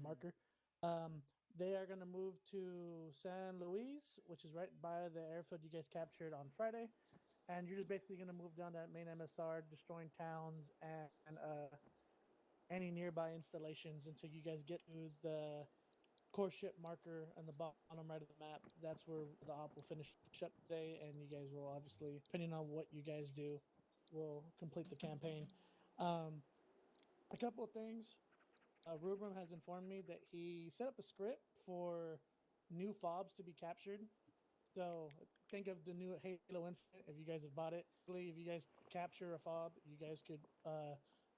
marker. They are going to move to San Luis, which is right by the airfield you guys captured on Friday. And you're just basically going to move down that main MSR, destroying towns and any nearby installations until you guys get to the core ship marker on the bottom right of the map. That's where the op will finish up today, and you guys will obviously, depending on what you guys do, will complete the campaign. A couple of things. Rubram has informed me that he set up a script for new fobs to be captured. So think of the new Halo Infinite if you guys have bought it. If you guys capture a fob, you guys could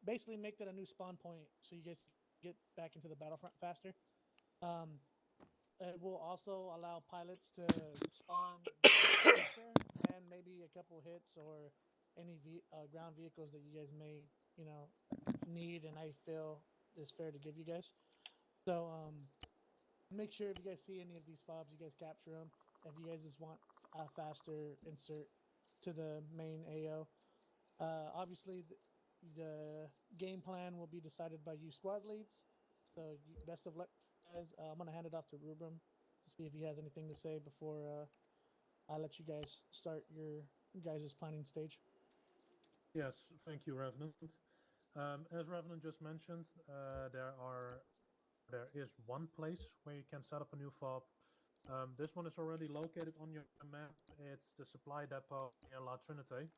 basically make that a new spawn point so you guys get back into the battlefront faster. Um, it will also allow pilots to spawn faster and maybe a couple hits or any ground vehicles that you guys may, need and I feel is fair to give you guys. So make sure if you guys see any of these fobs, you guys capture them. If you guys just want a faster insert to the main AO, obviously the game plan will be decided by you squad leads. So best of luck, guys. I'm gonna hand it off to Rubram to see if he has anything to say before I let you guys start your guys' planning stage. Yes, thank you, Revenant. As Revenant just mentioned, there is one place where you can set up a new fob. This one is already located on your map. It's the supply depot near La Trinité.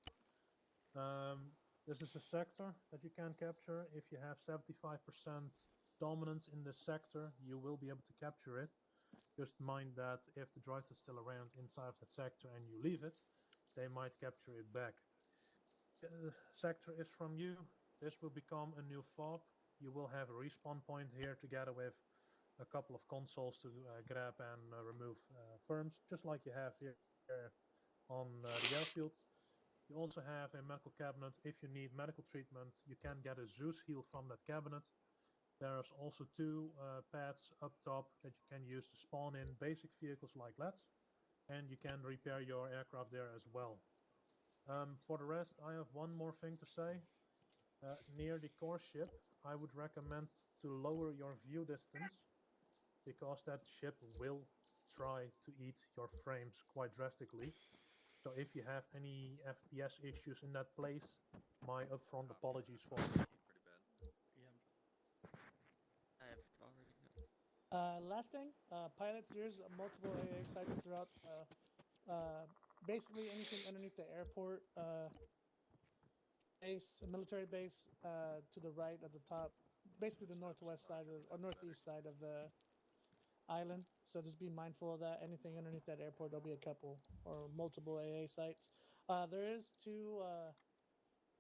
This is a sector that you can capture. If you have 75% dominance in this sector, you will be able to capture it. Just mind that if the droids are still around inside of that sector and you leave it, they might capture it back. Sector is from you. This will become a new fob. You will have a respawn point here together with a couple of consoles to grab and remove perms, just like you have here on the airfield. You also have a medical cabinet. If you need medical treatment, you can get a Zeus heal from that cabinet. There's also two pads up top that you can use to spawn in basic vehicles like LEDs, and you can repair your aircraft there as well. For the rest, I have one more thing to say. Near the core ship, I would recommend to lower your view distance because that ship will try to eat your frames quite drastically. So if you have any FPS issues in that place, my upfront apologies for it. Pretty bad. I have already Last thing, pilots, there's multiple AA sites throughout. Basically anything underneath the airport base, military base, to the right of the top, basically the northwest side of, or northeast side of the island. So just be mindful of that. Anything underneath that airport, there'll be a couple or multiple AA sites. There is two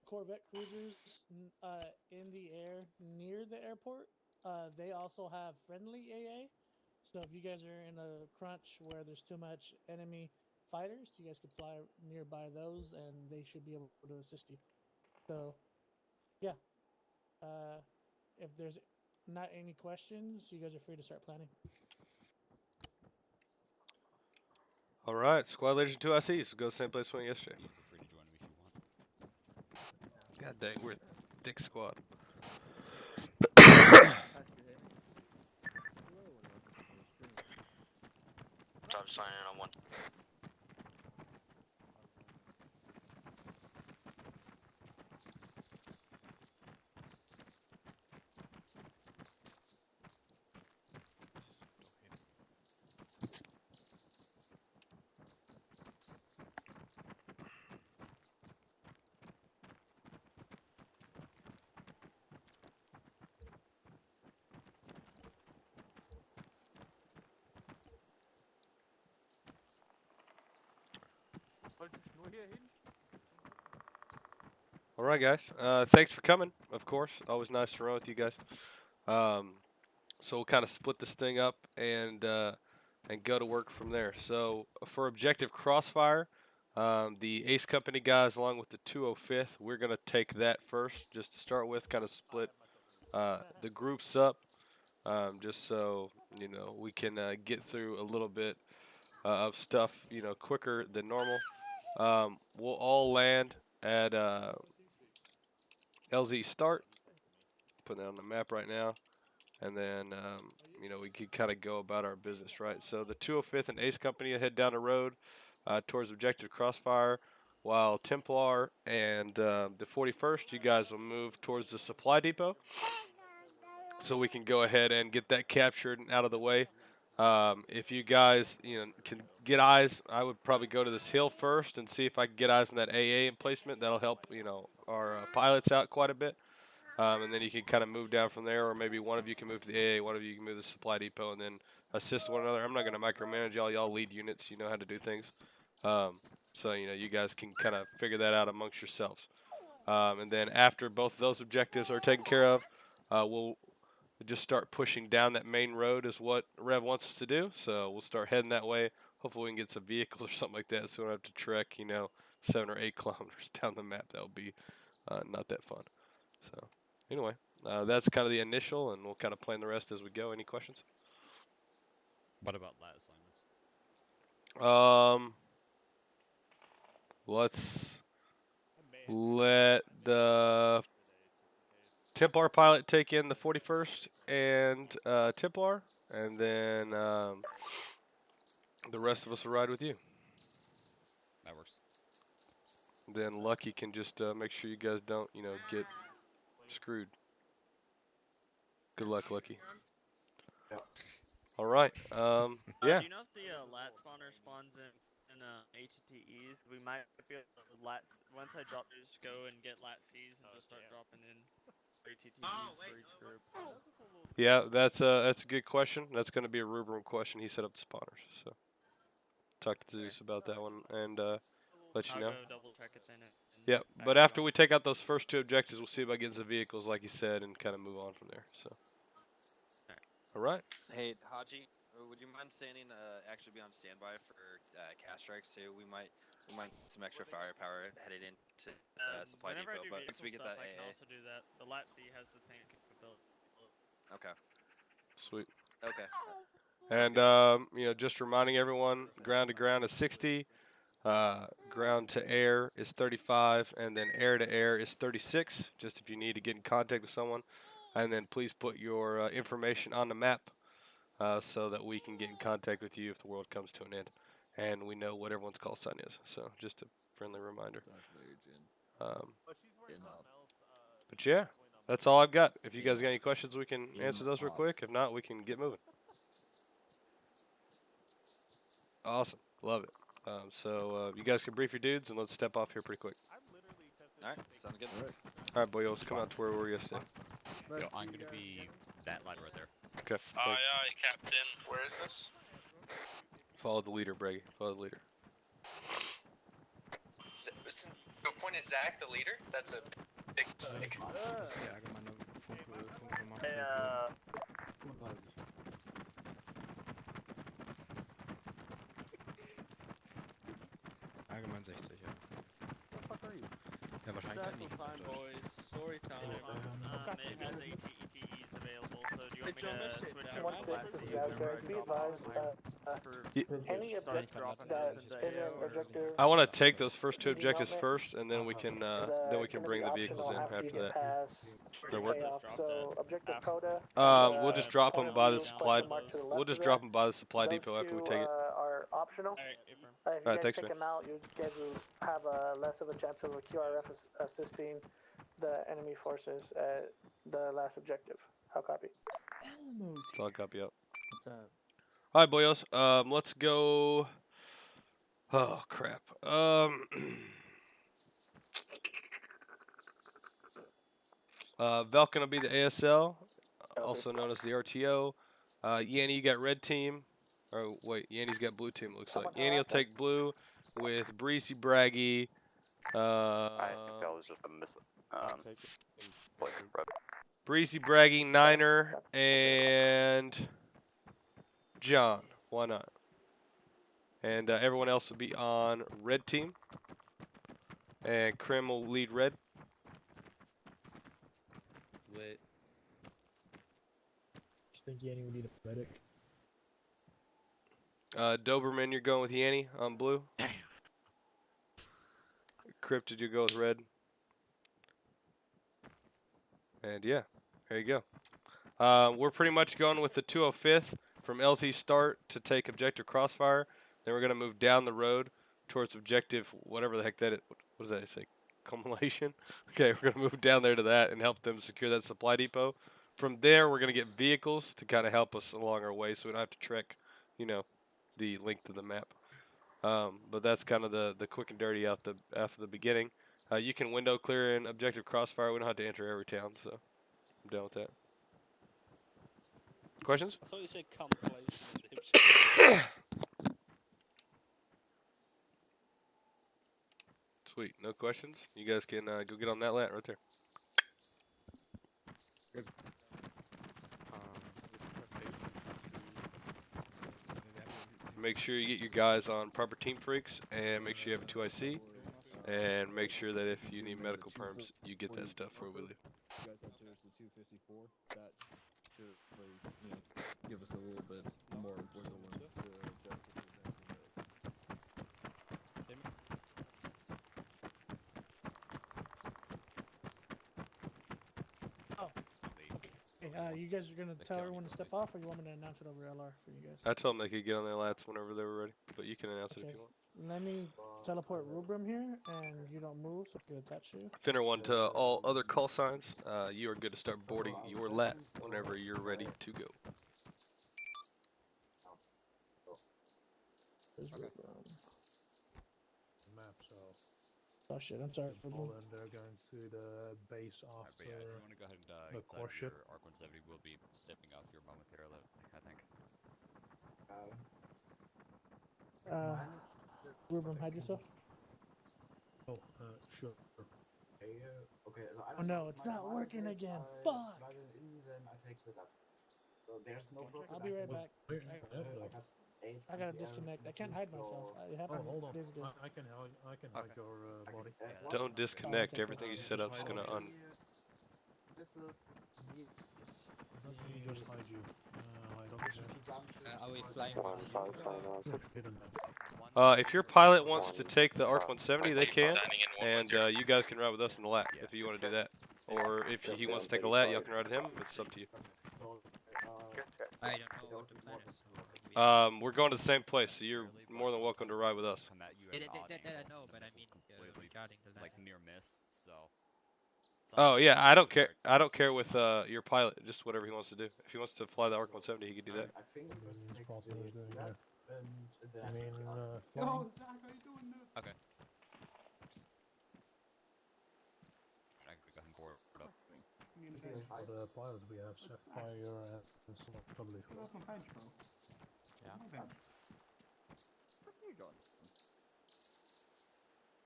Corvette cruisers in the air near the airport. They also have friendly AA. So if you guys are in a crunch where there's too much enemy fighters, you guys could fly nearby those, and they should be able to assist you. So, yeah. Uh, if there's not any questions, you guys are free to start planning. All right, squad leaders and 2ICs. Go the same place we went yesterday. You guys are free to join me if you want. God dang, we're a thick squad. I'm signing in on one. All right, guys. Thanks for coming. Of course, always nice to run with you guys. So we'll kind of split this thing up and go to work from there. So for Objective Crossfire, the Ace Company guys, along with the 205th, we're gonna take that first, just to start with. Kind of split the groups up, just so we can get through a little bit of stuff, quicker than normal. We'll all land at LZ start. Put that on the map right now. and then we could kind of go about our business, right? So the 205th and Ace Company will head down the road towards Objective Crossfire, while Templar and the 41st, you guys will move towards the supply depot, so we can go ahead and get that captured and out of the way. If you guys, can get eyes, I would probably go to this hill first and see if I can get eyes on that AA emplacement. That'll help, our pilots out quite a bit. And then you can kind of move down from there, or maybe one of you can move to the AA, one of you can move to the supply depot, and then assist one another. I'm not going to micromanage y'all. Y'all lead units. You know how to do things. So, you guys can kind of figure that out amongst yourselves. And then after both of those objectives are taken care of, we'll just start pushing down that main road is what Rev wants us to do. So we'll start heading that way. Hopefully we can get some vehicles or something like that so we don't have to trek, 7 or 8 kilometers down the map. That would be not that fun. So anyway, that's kind of the initial, and we'll kind of plan the rest as we go. Any questions? What about lat assignments? Let's let the Templar pilot take in the 41st and Templar, and then the rest of us will ride with you. That works. Then Lucky can just make sure you guys don't, get screwed. Good luck, Lucky. All right. Yeah. Do you know if the lat spawner spawns in ATTEs? We might be able to once I drop these, go and get lat Cs and just start dropping in ATTEs for each group. Yeah, that's a good question. That's going to be a Rubrum question. He set up the spawners, so talk to Zeus about that one and let you know. I'll go double check it then. Yeah, but after we take out those first 2 objectives, we'll see about getting some vehicles, like you said, and kind of move on from there. So, all right. Hey, Haji, would you mind actually be on standby for cast strikes too? We might some extra firepower headed into supply whenever depot, I do but once we get stuff, that I can AA. also do that. The lat C has the same capability. Okay. Sweet. Okay. And just reminding everyone, ground to ground is 60, ground to air is 35, and then air to air is 36. Just if you need to get in contact with someone, and then please put your information on the map so that we can get in contact with you if the world comes to an end, and we know what everyone's call sign is. So just a friendly reminder. But yeah, that's all I've got. If you guys got any questions, we can answer those real quick. If not, we can get moving. Awesome. Love it. So you guys can brief your dudes, and let's step off here pretty quick. All right. Sounds good. All right, boyos, come out to where we were yesterday. Yo, I'm gonna be that light right there. Okay. Aye, thanks. aye, Captain. Where is this? Follow the leader, Braggy. Follow the leader. You appointed Zach the leader? That's a big mistake. Allgemein 60, ja. Ja, wahrscheinlich dann nicht. Story time. Maybe there's ATTEs available, so do you want me to switch over to lat C whenever I drop them? I want to take those first 2 objectives first, and then we can bring the vehicles in after that. That work? We'll just drop them by the supply. We'll just drop them by the supply depot after we take it. Are optional. If you Alright, guys thanks, take man. them out, you guys will have less of a chance of a QRF assisting the enemy forces at the last objective. How copy? So I'll copy up. All right, boyos. Let's go. Oh crap. Velkin will be the ASL, also known as the RTO. Yanni, you got red team. Oh wait, Yanni's got blue team. It looks like Yanni will take blue with Breezy Braggy. I think that was just a Breezy Braggy, Niner, and John. Why not? And everyone else will be on red team. And Krim will lead red. Lit. Just think Yanni would need a medic. Doberman, you're going with Yanni on blue. Damn. Crypt, did you go with red? And yeah, there you go. We're pretty much going with the 205th from LZ start to take objective Crossfire. Then we're going to move down the road towards objective, whatever the heck that is. What does that say? Culmination? Okay, we're going to move down there to that and help them secure that supply depot. From there, we're going to get vehicles to kind of help us along our way so we don't have to trek, you know, the length of the map. But that's kind of the quick and dirty after the beginning. You can window clear in objective Crossfire. We don't have to enter every town, so I'm done with that. Questions? I thought you said conflation. Sweet. No questions? You guys can go get on that lat right there. Good. Make sure you get your guys on proper team freaks, and make sure you have a 2IC, and make sure that if you need medical perms, you get that stuff before we leave. You guys enter the 254. That should give us a little bit more wiggle room to adjust if there's anything that. Hey, you guys are gonna tell everyone to step off, or you want me to announce it over LR for you guys? I told them they could get on their lats whenever they were ready, but you can announce it if you want. Let me teleport Rubrum here, and you don't move, so I can attach you. Finner 1 to all other call signs. You are good to start boarding your lat whenever you're ready to go. There's Rubrum. Map, so. Oh shit, I'm sorry. And they're going to the base after But yeah, if you want to go ahead and the get core inside ship. your ARC-170, will be stepping off here momentarily, I think. Rubrum, hide yourself. Oh, sure. Okay, so Oh no, it's not working again. Fuck! There's no I'll be right back. I gotta got disconnect. I can't hide myself. It Oh, happened hold on. days ago. I can hide your body. Don't disconnect. Everything you set up is gonna This is me. Let me just hide you. I don't know. Are we flying? Hidden. if your pilot wants to take the ARC-170, they can, and you guys can ride with us in the lat if you want to do that. Or if he wants to take a lat, y'all can ride with him. It's up to you. I don't know what the plan is. We're going to the same place, so you're more than welcome to ride with us. Come at you That at I know, but I mean regarding the like near miss, so. Oh yeah, I don't care. I don't care with your pilot. Just whatever he wants to do. If he wants to fly the ARC-170, he can do that. I think It's possible to do that. I and mean, Yo, Zach, how you doing, dude? Okay. I could go ahead and board up. for the pilots we have Sapphire and some probably. Get off my bench, bro. Yeah. My bench. Where are you going?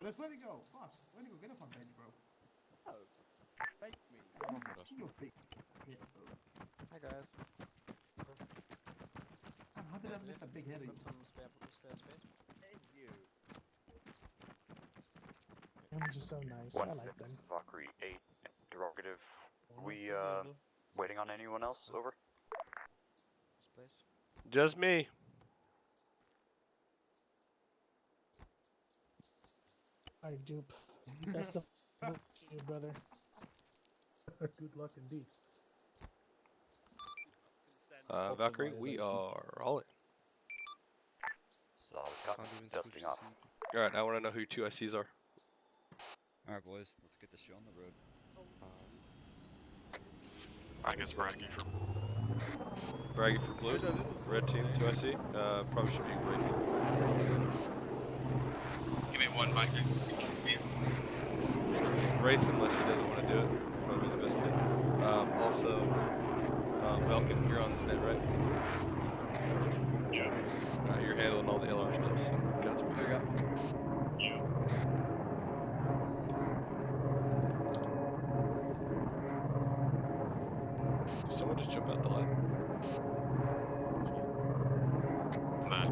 Let's let it go. Fuck. Let it go. Get off my bench, bro. Oh, thank me. I don't see your big head, bro. Hi guys. Man, how did I miss that big head of yours? Thank you. Images are so nice. I like them. Valkyrie 8, interrogative. We, waiting on anyone else? Over? This place. Just me. Alright, dupe. Best of luck to you, brother. Good luck indeed. Valkyrie, we are all in. Solid cut. Dusting off. Alright, I want to know who your two ICs are. Alright, boys, let's get this show on the road. I guess bragging for Bragging for blue. Red team, 2IC. Probably should be red. Give me one mic. Wraith, unless he doesn't want to do it. Probably the best pick. Also, Velkin, you're on this net, right? Yeah. You're handling all the LR stuff, so Godspeed. There you go. You. Someone just jump out the line.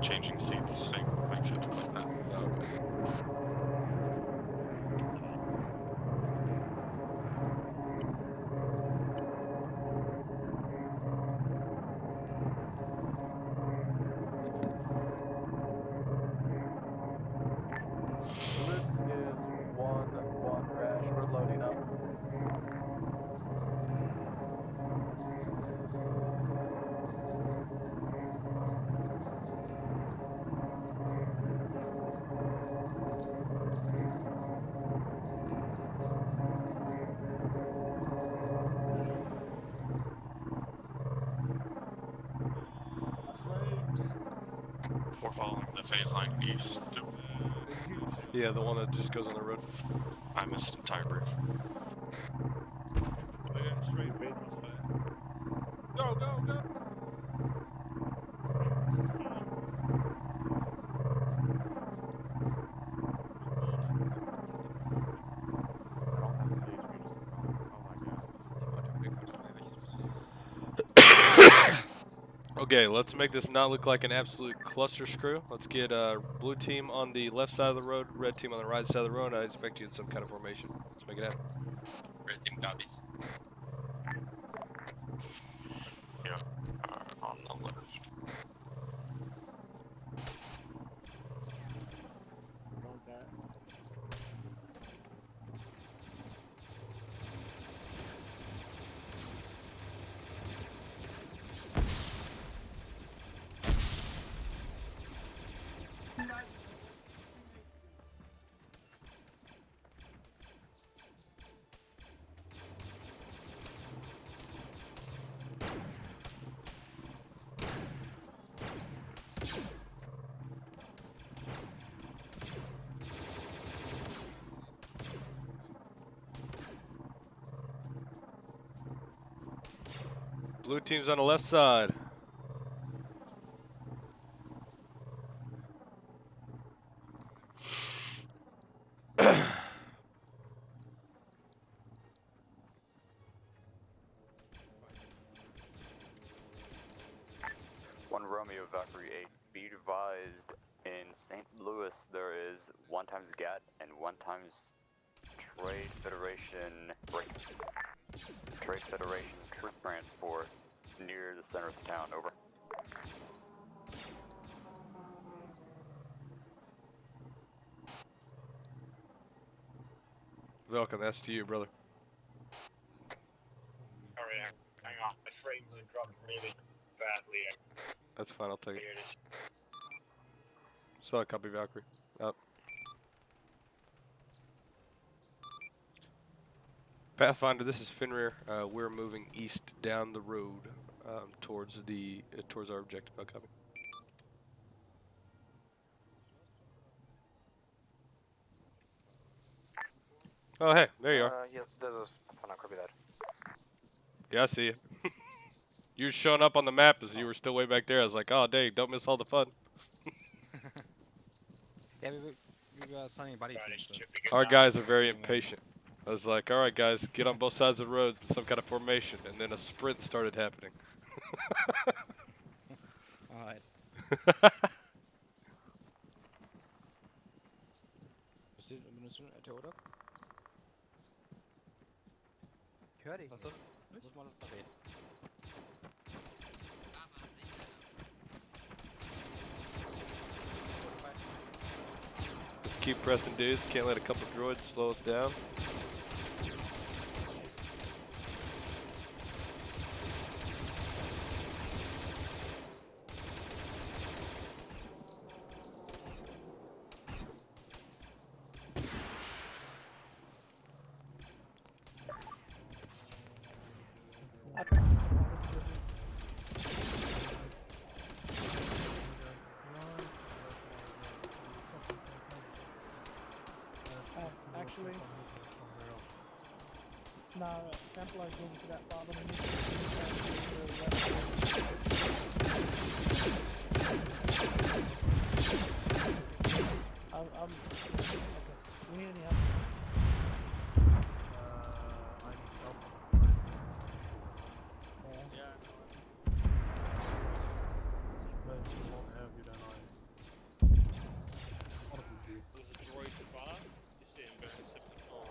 Changing seats, same exit like that. Okay. This is 1-1 crash. We're loading up. phase line east. Yeah, the one that just goes on the road. I missed entire brief. We're going straight for crossfire. Go, go, go! Okay, let's make this not look like an absolute cluster screw. Let's get blue team on the left side of the road, red team on the right side of the road. I expect you in some kind of formation. Let's make it happen. Red team copies. Yeah, on the left. Blue team's on the left side. One Romeo Valkyrie 8. Be advised, in St. Louis there is 1 times GAT and 1 times Trade Federation troop transport near the center of the town. Over. Velkin, that's to you, brother. Sorry, hang on. My frames are dropping really badly. That's fine, I'll take it. Here it is. Solid copy, Valkyrie. Out. Pathfinder, this is Fenrir. We're moving east down the road towards our objective. No copy. Oh, hey, there you are. Yeah, this is Pathfinder. Copy that. Yeah, I see you. You were showing up on the map as you were still way back there. I was like, oh, dang, don't miss all the fun. Yeah, we were signing buddy teams. Our guys are very impatient. I was like, all right, guys, get on both sides of the roads in some kind of formation, and then a sprint started happening. All right. Hör dich. Was muss man reden? Let's keep pressing, dudes. Can't let a couple droids slow us down. Actually, no, Templar is moving to that far, but okay. We need any help? I need help. Yeah. Maybe it won't have you then There's a droid far. You see him going 74.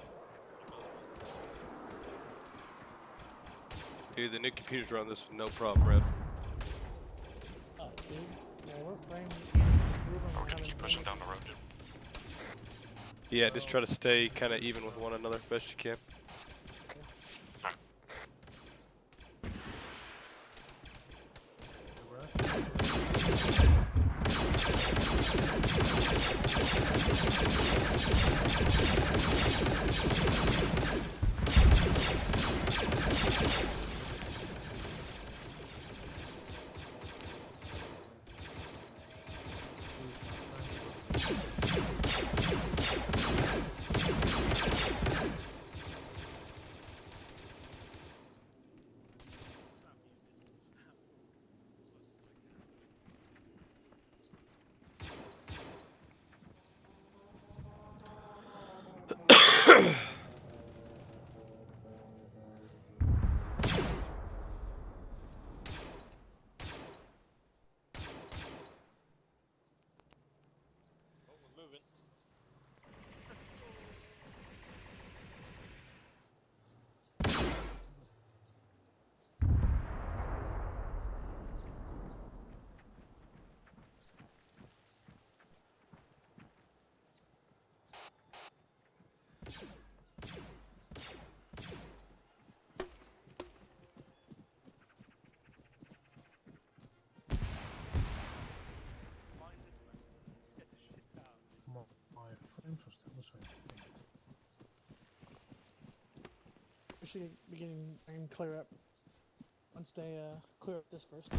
Dude, the new computers run this with no problem, Rev. Oh, dude. Yeah, we're framed. We're gonna keep pushing down the road, dude. Yeah, just try to stay kind of even with one another best you can. we're moving. My frames are still the same. We should be getting and clear up once they clear up this first. Yeah,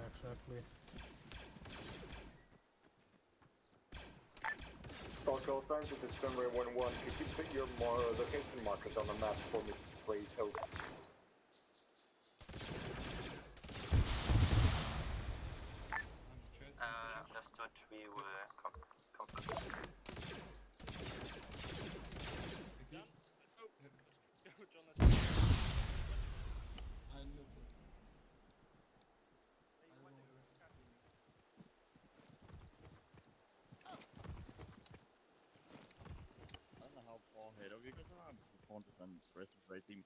exactly. Call signs, this is Sunray 1-1. Could you put your location markers on the map for me, please? Over. Understood, we will come. Done? Let's go. Let's go, John. Let's go. I don't know how far ahead of you guys are. I'm just on the rest of the team.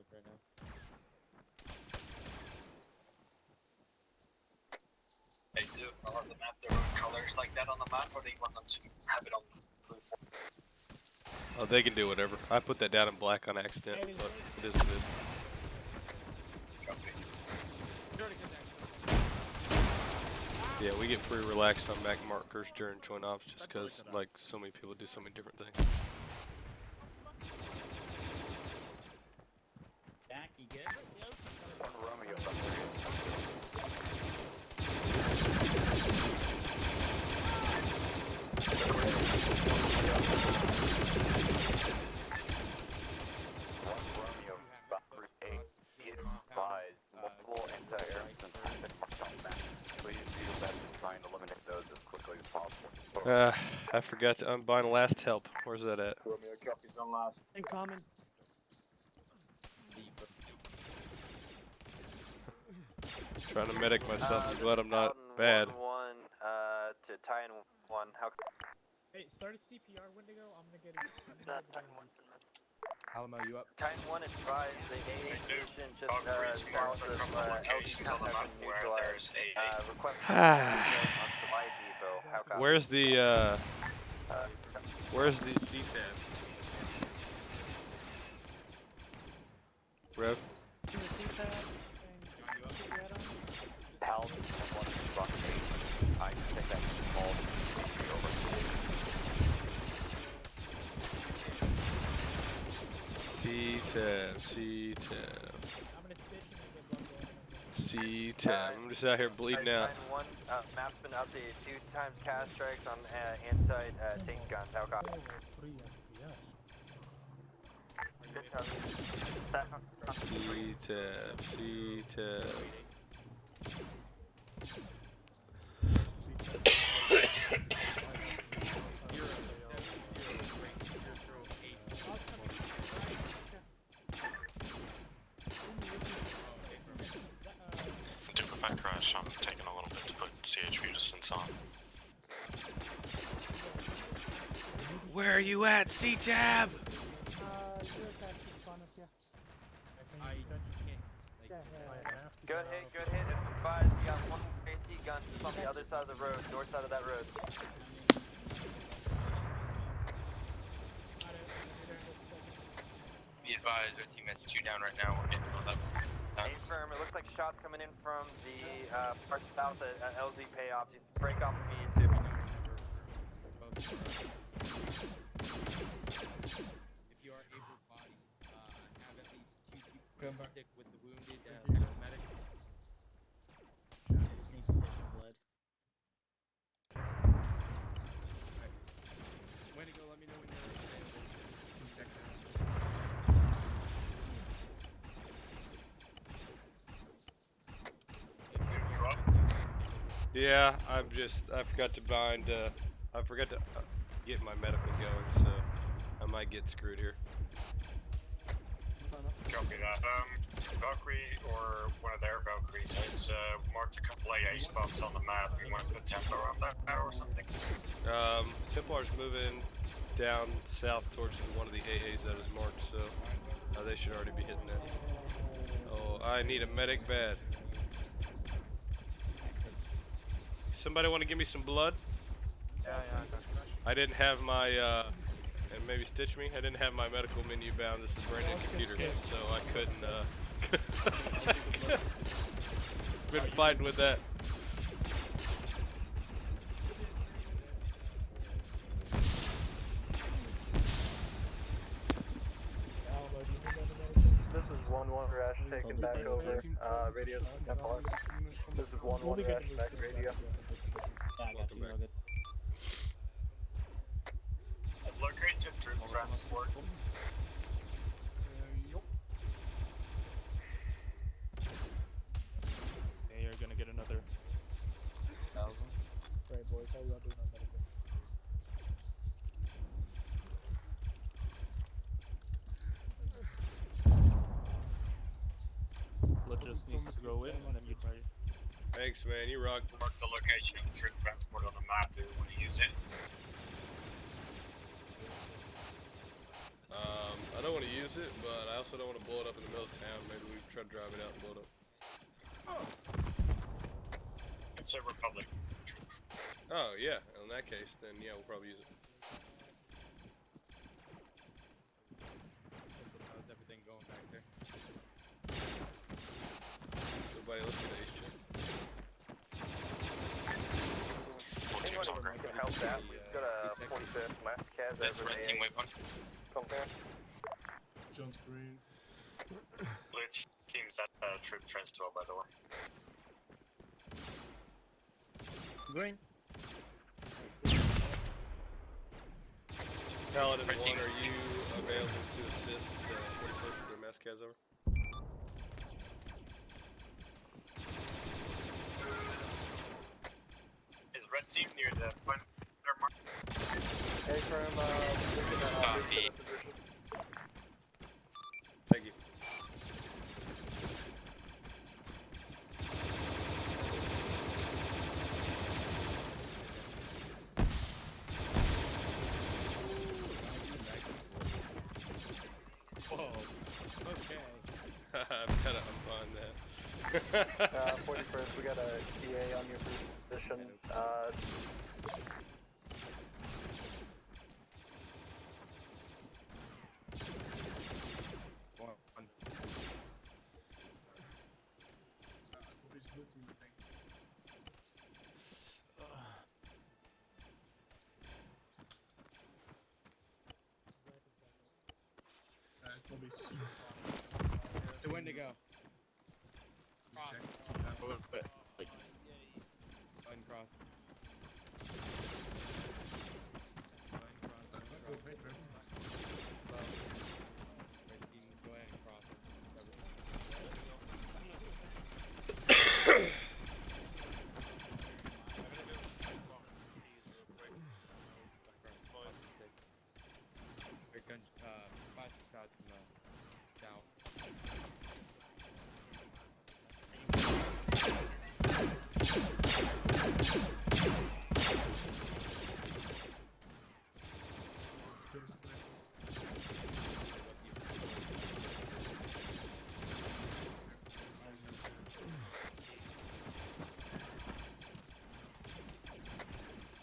Right now. They do a lot of them have their own colors like that on the map, or they want them to have it on blue form? Oh, they can do whatever. I put that down in black on accident, but it is what it is. Yeah, we get pretty relaxed on back markers during joint ops just because, like, so many people do so many different things. Back, you good? One Romeo up multiple anti-air instances have been marked on the map. Please do your best in trying to eliminate those as quickly as possible. I forgot to unbind last help. Where's that at? Romeo copies on last. In common. Trying to medic myself. I'm glad I'm not bad. 1-1 to tie in 1. How? Hey, start a CPR, Wendigo. I'm gonna get it. Alamo, you up? Tie in 1 advise the AA station just south of LG contact and neutralize. Request on supply depot. How copy? Where's the C-tab? Rev? Pal, one rock I think that's small. C-tab, C-tab. C-tab. I'm just out here bleeding out. 1, map's been updated 2 times cast strikes on inside tank guns. How copy? C-tab, C-tab. If I crash, I'm taking a little bit to put CHP distance on. Where are you at, C-tab? Good hit. Advise, you got 1 AT gun just on the other side of the road, north side of that road. Be advised, our team has 2 down right now. We're getting on up. Firm. It looks like shots coming in from the part south at LZ payoffs. You break off immediate too. If you are able-bodied, have at least 2 people stick with the wounded medic. I just need to stick in blood. Way to go, let me know when you're available. Check that out. Yeah, I forgot to bind, I forgot to get my medical going, so I might get screwed here. Copy that. Valkyrie or one of their Valkyries has marked a couple AA spots on the map. You want to put Templar on that or something? Templar's moving down south towards one of the AAs that is marked, so they should already be hitting that. Oh, I need a medic bad. Somebody want to give me some blood? Yeah. I didn't have my, and maybe stitch me. I didn't have my medical menu bound. This is a brand new computer, so I couldn't. Been fighting with that. This is 1-1 Rash taking back over. Radio to Templar. This is 1-1 Rash back radio. Located troop transport. Yeah, you're gonna get another 1,000. Right, boys, how are y'all doing on medical? Lucas needs to go in, and then you try. Thanks, man. You rock. Mark the location of the troop transport on the map. Do you want to use it? I don't want to use it, but I also don't want to blow it up in the middle of town. Maybe we try to drive it out and blow it up. It's a Republic. Oh, yeah. In that case, then yeah, we'll probably use it. How's everything going back there? Everybody, let's get Ace check. Anyone who can help that? We've got a 45th last Kaz as Red team waypoint. Jones Green. Blue team's at troop transport, by the way. Green. Paladin 1, are you available to assist 41st with their mass Kaz over? Is red team near the point? Hey, from position. Thank you. Whoa. Okay. I'm kind of on that. 41st, we got a TA on your position. To Wendigo. Cross. Go ahead and cross.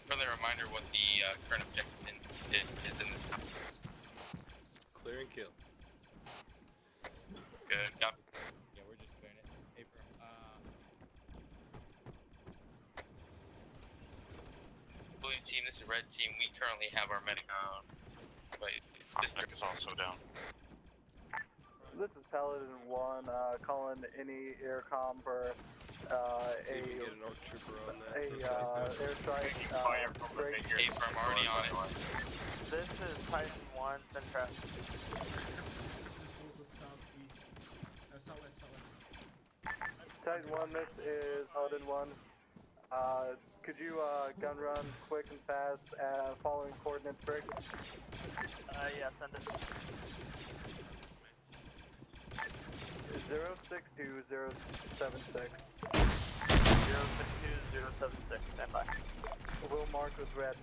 Friendly reminder what the current objective is in this map. Clear and kill. Good. Copy. Yeah, we're just clearing it. April. Blue team, this is red team. We currently have our medic down. But our medic is also down. This is Paladin 1, calling any aircom for See if we can get an ARC trooper on that. airstrike. Break. April, I'm already on it. This is Titan 1, send traffic. This was the southeast. Southwest. Titan 1, this is Paladin 1. Could you gun run quick and fast following coordinates break? Yeah, send it. 062076. 062076, stand by. Will mark with red.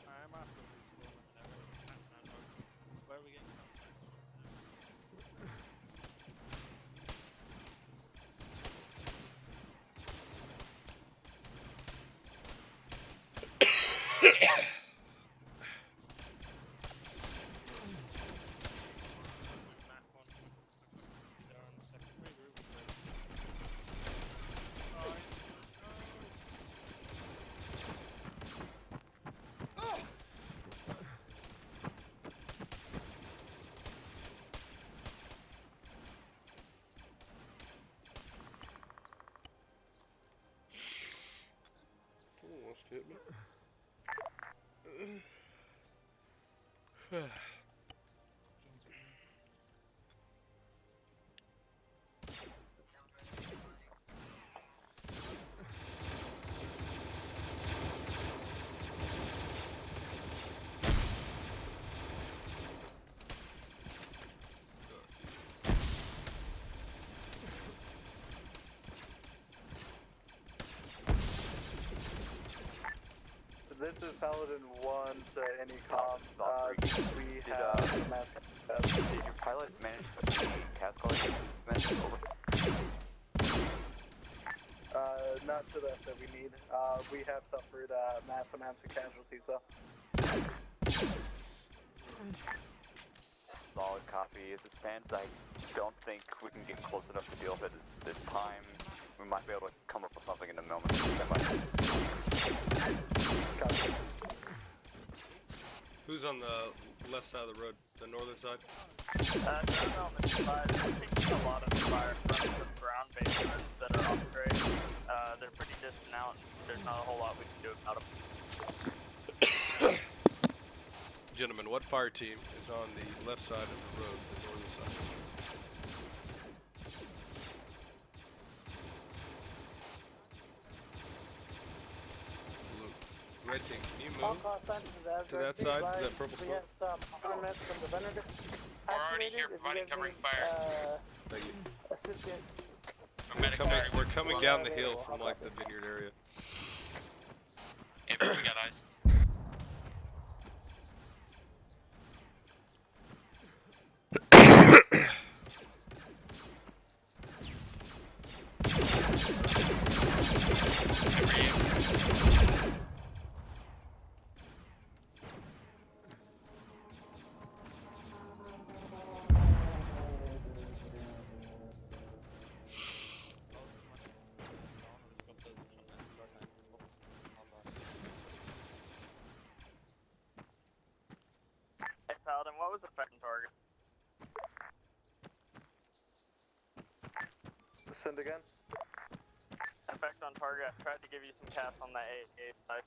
I'm after this woman. Where are we getting Someone wants to hit me. This is Paladin 1 to any comm. We have a mass. Did your pilot manage to put the cast calling over? Not to the that we need. We have suffered mass amounts of casualties though. Solid copy. As it stands, I don't think we can get close enough to deal with it this time. We might be able to come up with something in a moment. Copy. Who's on the left side of the road? The northern side? No, the side. We're taking a lot of fire from the ground basements that are off grade. They're pretty distant out, and there's not a whole lot we can do about them. Gentlemen, what fire team is on the left side of the road, the northern side? Blue. Red team, can you move to that side, to that purple smoke? We're already here providing covering fire. Thank you. Assistance. They're coming down the hill from like the vineyard area. Yeah, we got eyes. Hey, Paladin, what was the effect on target? Send again. Effect on target. I tried to give you some cast on that A side.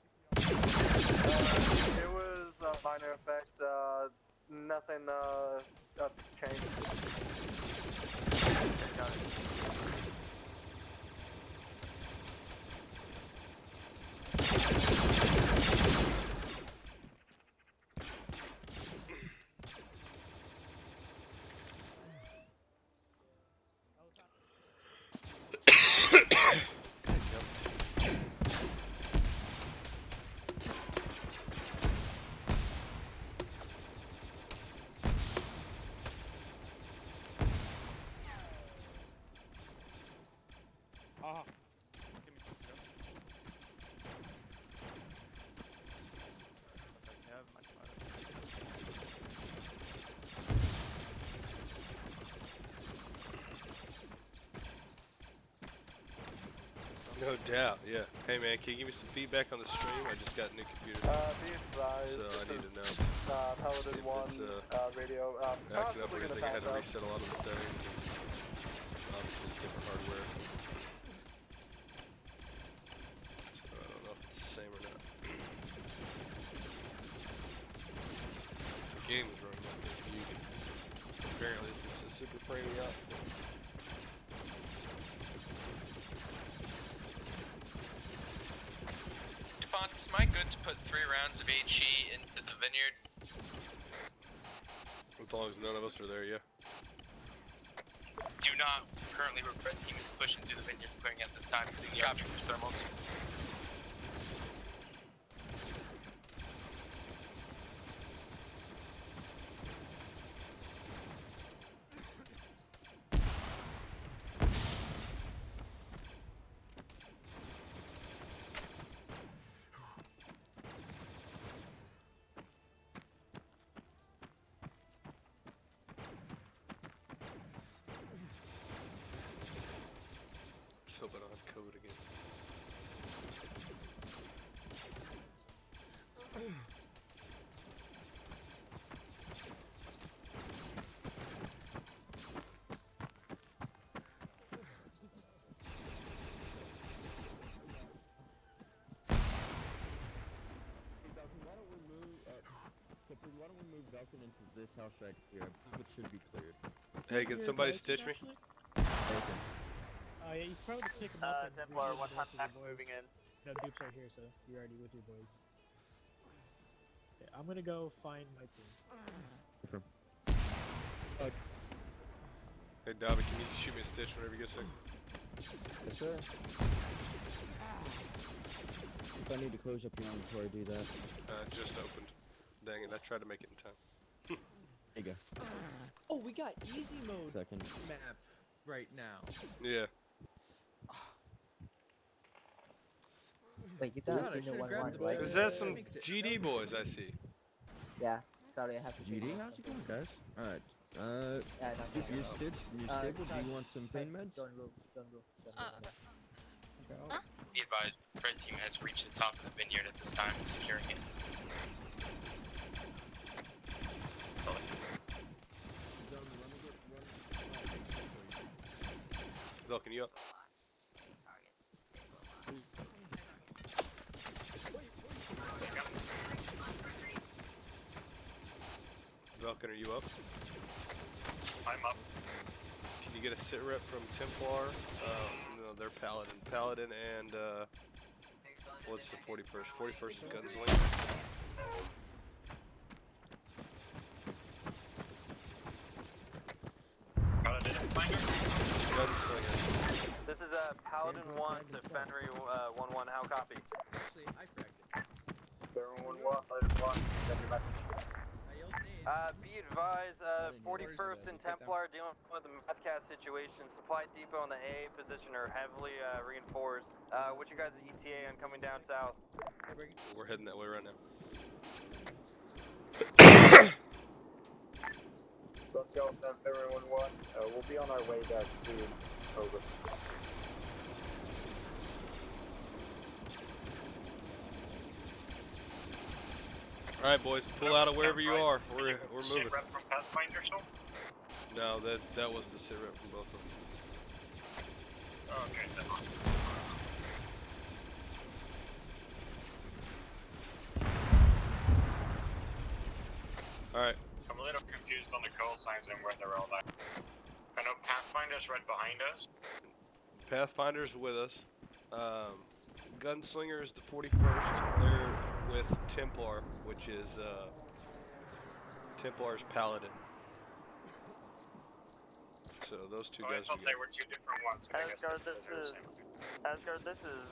It was a minor effect. Nothing changed. Got it. Aha! No doubt, yeah. Hey man, can you give me some feedback on the stream? I just got a new computer. Be advised. So I need to know. Paladin if 1 it's radio. acting up or possibly anything. gonna I had to pass reset a lot of the settings. And obviously, it's different hardware. So I don't game is running like a beauty. Apparently this is a super framing up. DuPont, is my good to put 3 rounds of HE into the vineyard? As long as none of us are there, yeah. Do not currently red team is pushing through the vineyards, clearing at this time using the object's thermals. Just hope I don't have COVID again. Captain, why don't we move Falcon into this house right here? I believe it should be cleared. Hey, can somebody stitch me? Okay. Yeah, you can probably just pick them up. Templar, one contact moving in. No, Dupe's right here, so you're already with your boys. Okay, I'm gonna go find my team. Hey, Dobby, can you shoot me a stitch whenever you get sick? Yes, sir. If I need to close up your arm before I do that. Just opened. Dang it, I tried to make it in time. There you go. Oh, we got easy mode Second. map right now. Yeah. Wait, you God, don't I know should've one grabbed one, the right? Is that some GD boys I see? Yeah, sorry, I have to. GD, how's it going, guys? Alright. Yeah, no, If you're stitched and you're stable, do you want some pain meds? Don't move, don't move, don't move. Be advised, red team has reached the top of the vineyard at this time, securing it. Vulcan, you up? Vulcan, are you up? I'm up. Can you get a sit rep from Templar? No, they're Paladin. Paladin and, what's the 41st? 41st is Gunslinger. Paladin finder? Gunslinger. This is Paladin 1 to Fenry 1-1, how copy? Actually, I fragged it. Paladin 1, send your message. Be advised, 41st and Templar dealing with the mass situation. Supply depot on the A position are heavily reinforced. What's your guys' ETA on coming down south? We're heading that way right now. Let's go, Fenry 1-1. We'll be on our way back soon. Over. Alright, boys, pull out of wherever you are. We're moving. Sit rep from Pathfinder, so? No, that was the sit rep from both of them. Okay, then. Alright. I'm a little confused on the call signs and where they're all at. I know Pathfinder's right behind us. Pathfinder's with us. Gunslinger is the 41st. They're with Templar, which is Templar's Paladin. So those two guys. I thought they were two different ones. But Asgard, this is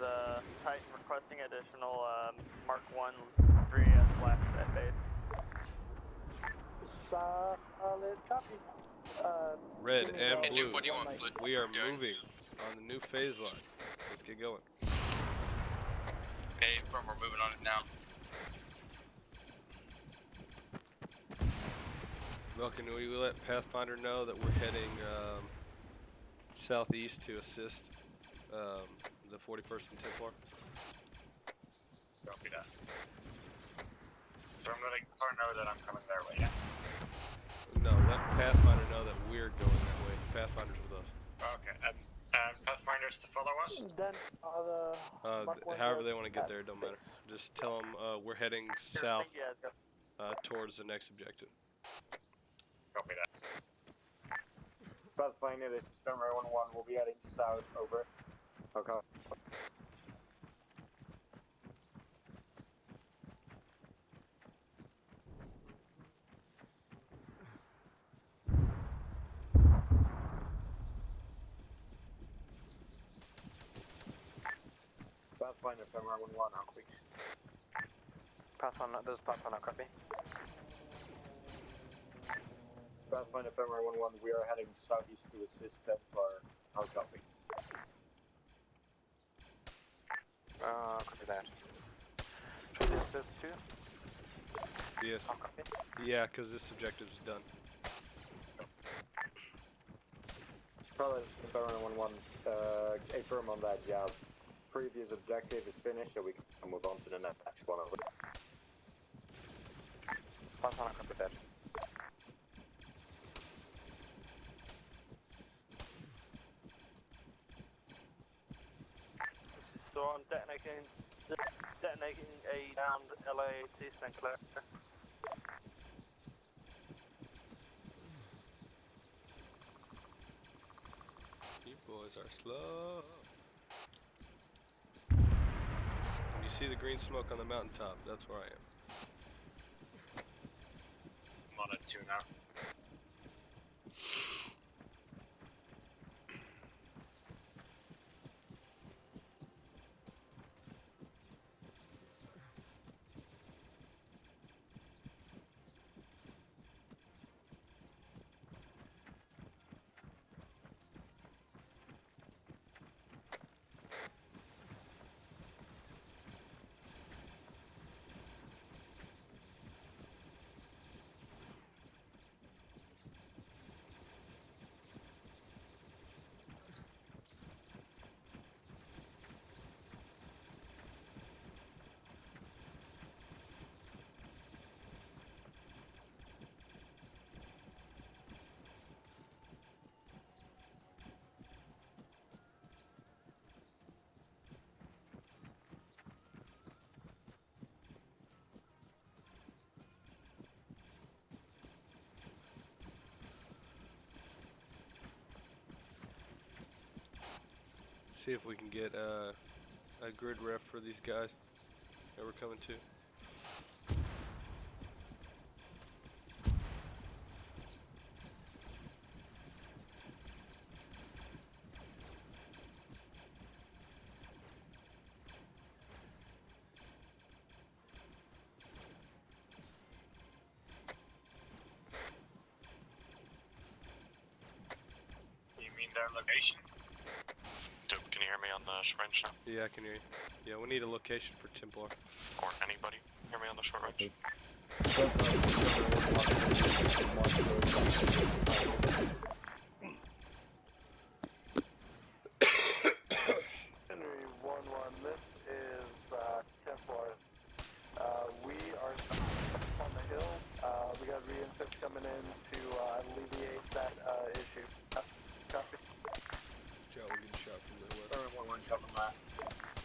Titan requesting additional Mark 1 3S left at base. Solid copy. Red and Hey, blue. Duke, what do you want, Blue? We are moving on the new phase line. Let's get going. Okay, firm, we're moving on it now. Vulcan, we let Pathfinder know that we're heading southeast to assist the 41st and Templar. Copy that. So I'm letting her know that I'm coming their way, yeah? No, let Pathfinder know that we're going that way. Pathfinder's with us. Okay, and Pathfinders to follow us? Then, However they want to get there, don't matter. Just tell them we're heading south towards the next objective. Copy that. Pathfinder, this is Templar 1-1. We'll be heading south. Over. Okay. Pathfinder, Templar 1-1. How quick? Pathfinder, this is Pathfinder, copy. Pathfinder, Templar 1-1. We are heading southeast to assist Templar. How copy? Copy that. Should we assist too? Yes. How copy? Yeah, because this objective's done. Probably Templar 1-1. Affirm on that, yeah. Previous objective is finished, so we can move on to the next one. Over. Pathfinder, copy that. So I'm detonating a downed LAAT St. Clair. You boys are slow. When you see the green smoke on the mountaintop, that's where I am. I'm on a 2 now. See if we can get a grid ref for these guys that we're coming to. You mean their location? Can you hear me on the short range now? Yeah, I can hear you. Yeah, we need a location for Templar. Or anybody hear me on the short range? Henry 1-1, this is Templar. We are on the hill. We got reinforcements coming in to alleviate that issue. Copy. Joe, we're getting shot from the west. 1-1 shot from last.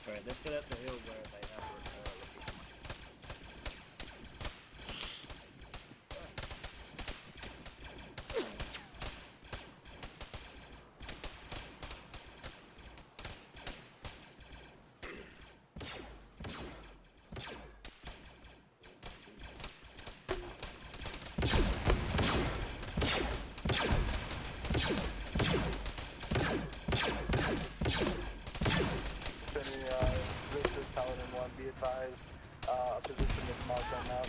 Alright, they're still at the hill where they have location. This is Paladin 1, be advised, a position is marked on map.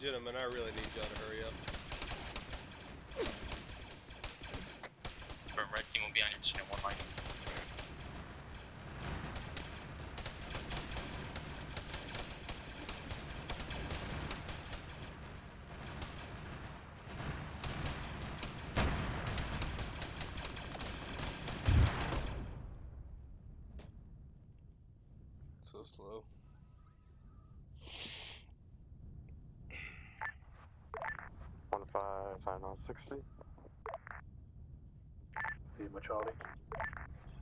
Gentlemen, I really need y'all to hurry up. Red team will be on your position in 1 line. So slow. Sign on 60. Lima Charlie.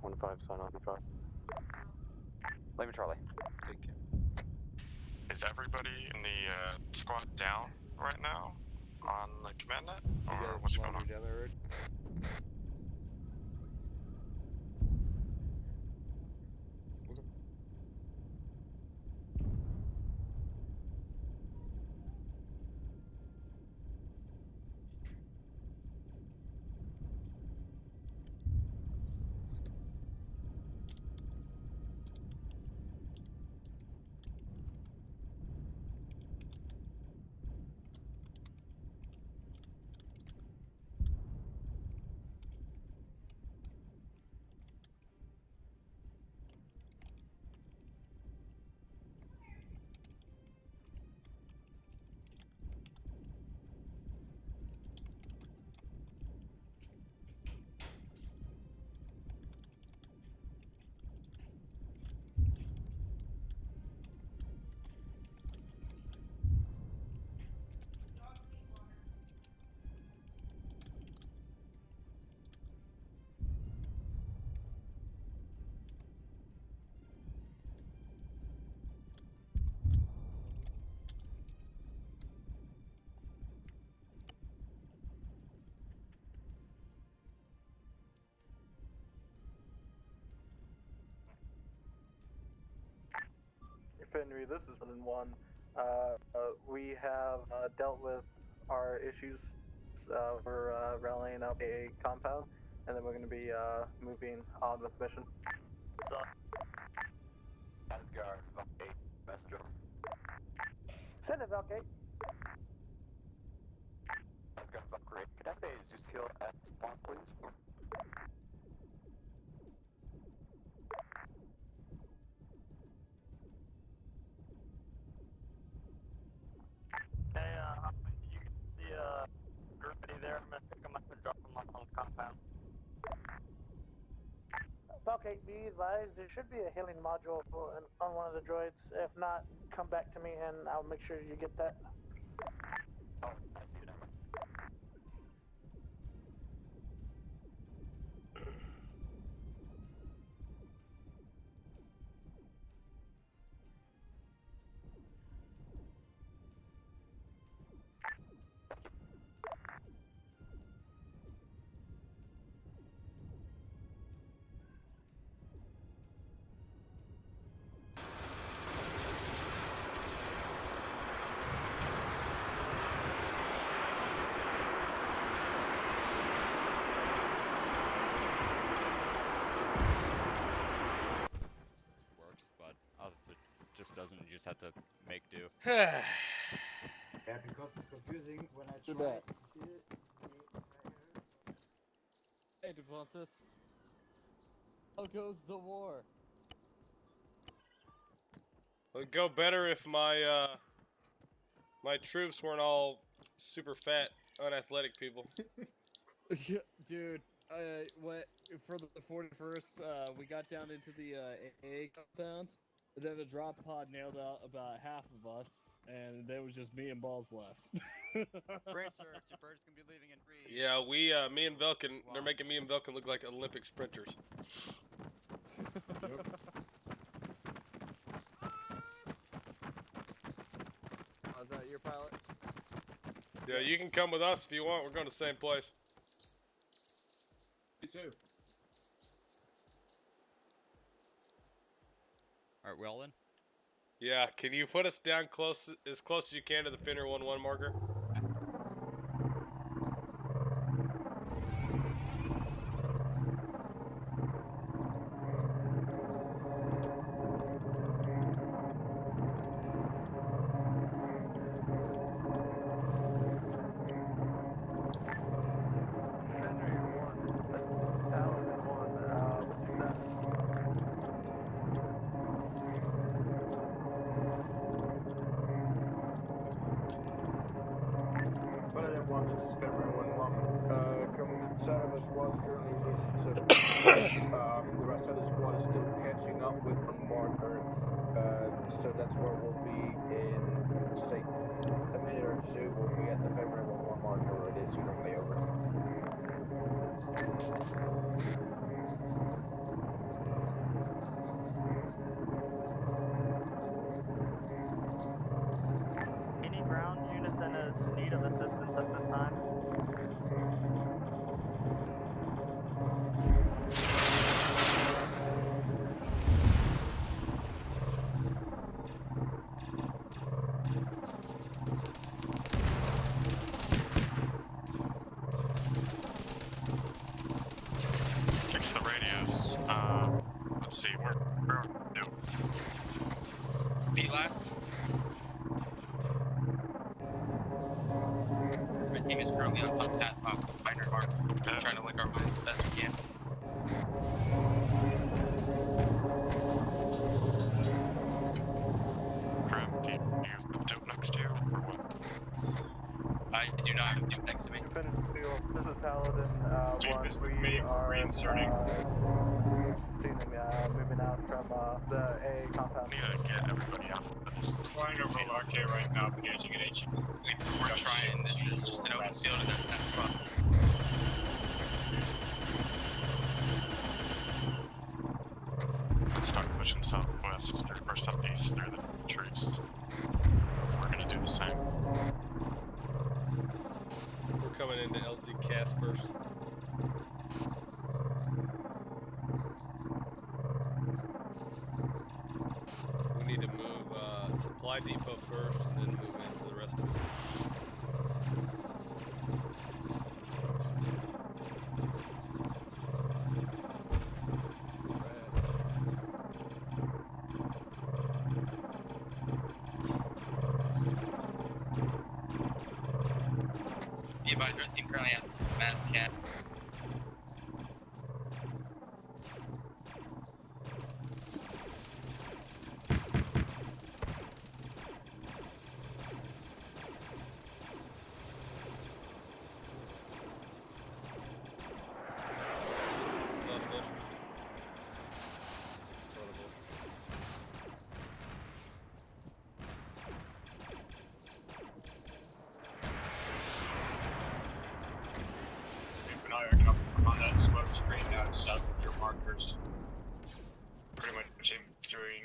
1-5, sign on 5. Lima Charlie. Thank you. Is Is everybody in the squad down right now on the command net? Or what's going on? Down there already? Henry, this is 1-1. We have dealt with our issues. We're rallying up a compound, and then we're going to be moving on with mission. Asgard, Valkate, messenger. Send it, Valkate. Asgard, Valkyrie. Could I say Zeus kill at spawn, please? Hey, you can see everybody there. I'm gonna pick them up and drop them off on the compound. Okay, be advised, there should be a healing module on one of the droids. If not, come back to me and I'll make sure you get that. Oh, I see it, Arma. Just doesn't. You just have to make do. Yeah, because it's confusing when I try to do it. Hey, Devontis. How goes the war? It would go better if my my troops weren't all super fat, unathletic people. Dude, what for the 41st? We got down into the AA compound. And then the drop pod nailed out about half of us, and there was just me and Balls left. Brain surge, your bird's gonna be leaving in 3. Yeah, me and Velkin, they're making me and Velkin look like Olympic sprinters. Oh, is that your pilot? Yeah, you can come with us if you want. We're going to the same place. Me too. Alright, we all in? Yeah, can you put us down close as you can to the Finner 1-1 marker? So that's where we'll be in, say, a minute or two. We'll be at the February 1-1 marker where it is currently over. currently on Pathfinder Arm. Trying to lick our way as best we can. Grim, do you have Duke next to you, or what? I do not have Duke next to me. This is Paladin. Duke is with We me, are reinserting. moving out from the A compound. Need to get everybody out of this. Flying over RK right now, but using an HE. We're trying. This is just an open field and that's fun. Start pushing southwest or southeast through the trees. We're gonna do the same. We're coming into LZ Cast first. We need to move supply depot first and then move into the rest of it. The advisor team currently has mass cat. It's not of interest. It's not of interest. Keep an eye on that smoke screen south of your markers. Pretty much in between,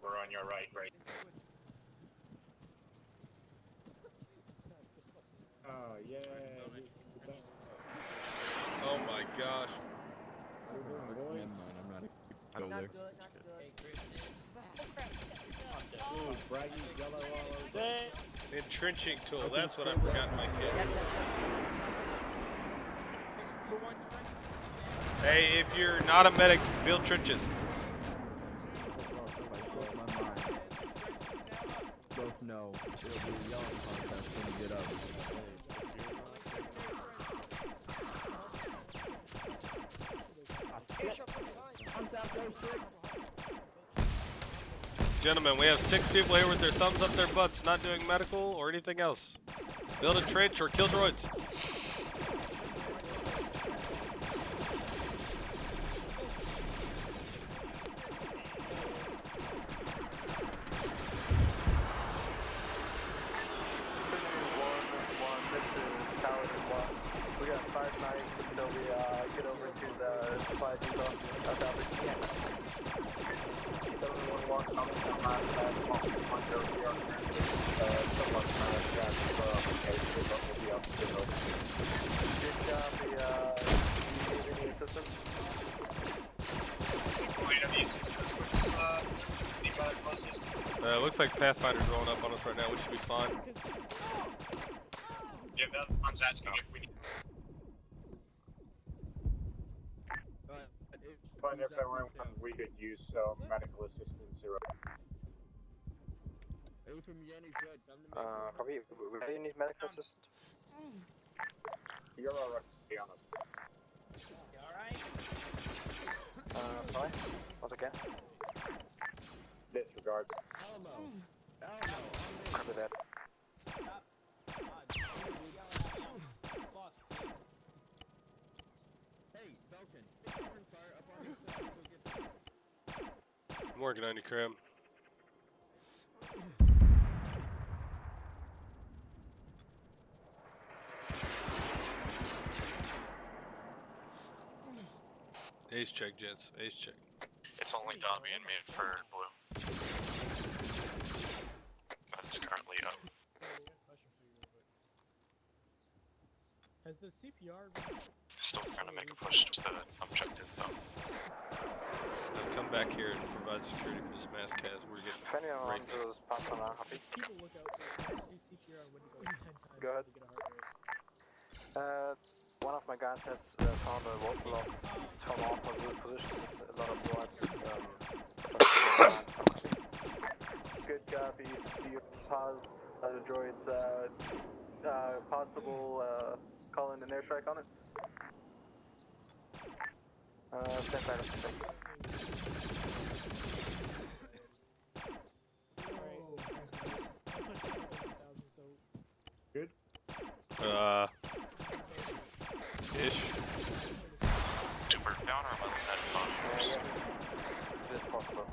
we're on your right. Oh, yeah. Oh my gosh. I'm not Ooh, braggy yellow all over. Entrenching tool, that's what I forgot in my kit. Hey, if you're not a medic, build trenches. Both know. It'll be a yelling contest when you get up. Gentlemen, we have 6 people here with their thumbs up their butts, not doing medical or anything else. Build a trench or kill droids. We got 5 nights until we get over to the supply depot. That's how we can. 711 coming from last night. Somewhat but we'll be up to the road. Good job. Do you need any assistance? Looks like Pathfinder's rolling up on us right now. We should be fine. Yeah, that one's asking if we need. Find if everyone we could use medical assistance here. Copy. Do you need medical assistance? You're alright, to be honest. Sorry? Once again? Disregard. Copy that. I'm working on you, Cram. Ace check, gents. Ace check. It's only Dobby and me for blue. That's currently up. Has the CPR Still trying to make a push to the objective though. Now come back here and provide security for this mass cast. We're getting If anyone raped. wants to pass on a copy. Just keep a lookout for the CPR when you go 10 times Go ahead. to get a heart rate. One of my guys has found a roadblock east from our position. A lot of droids. Good copy. Do you pause the droids? Possible Call in an airstrike on it. Stand by. Good. Ish. Super down or am I looking at phone? It is possible.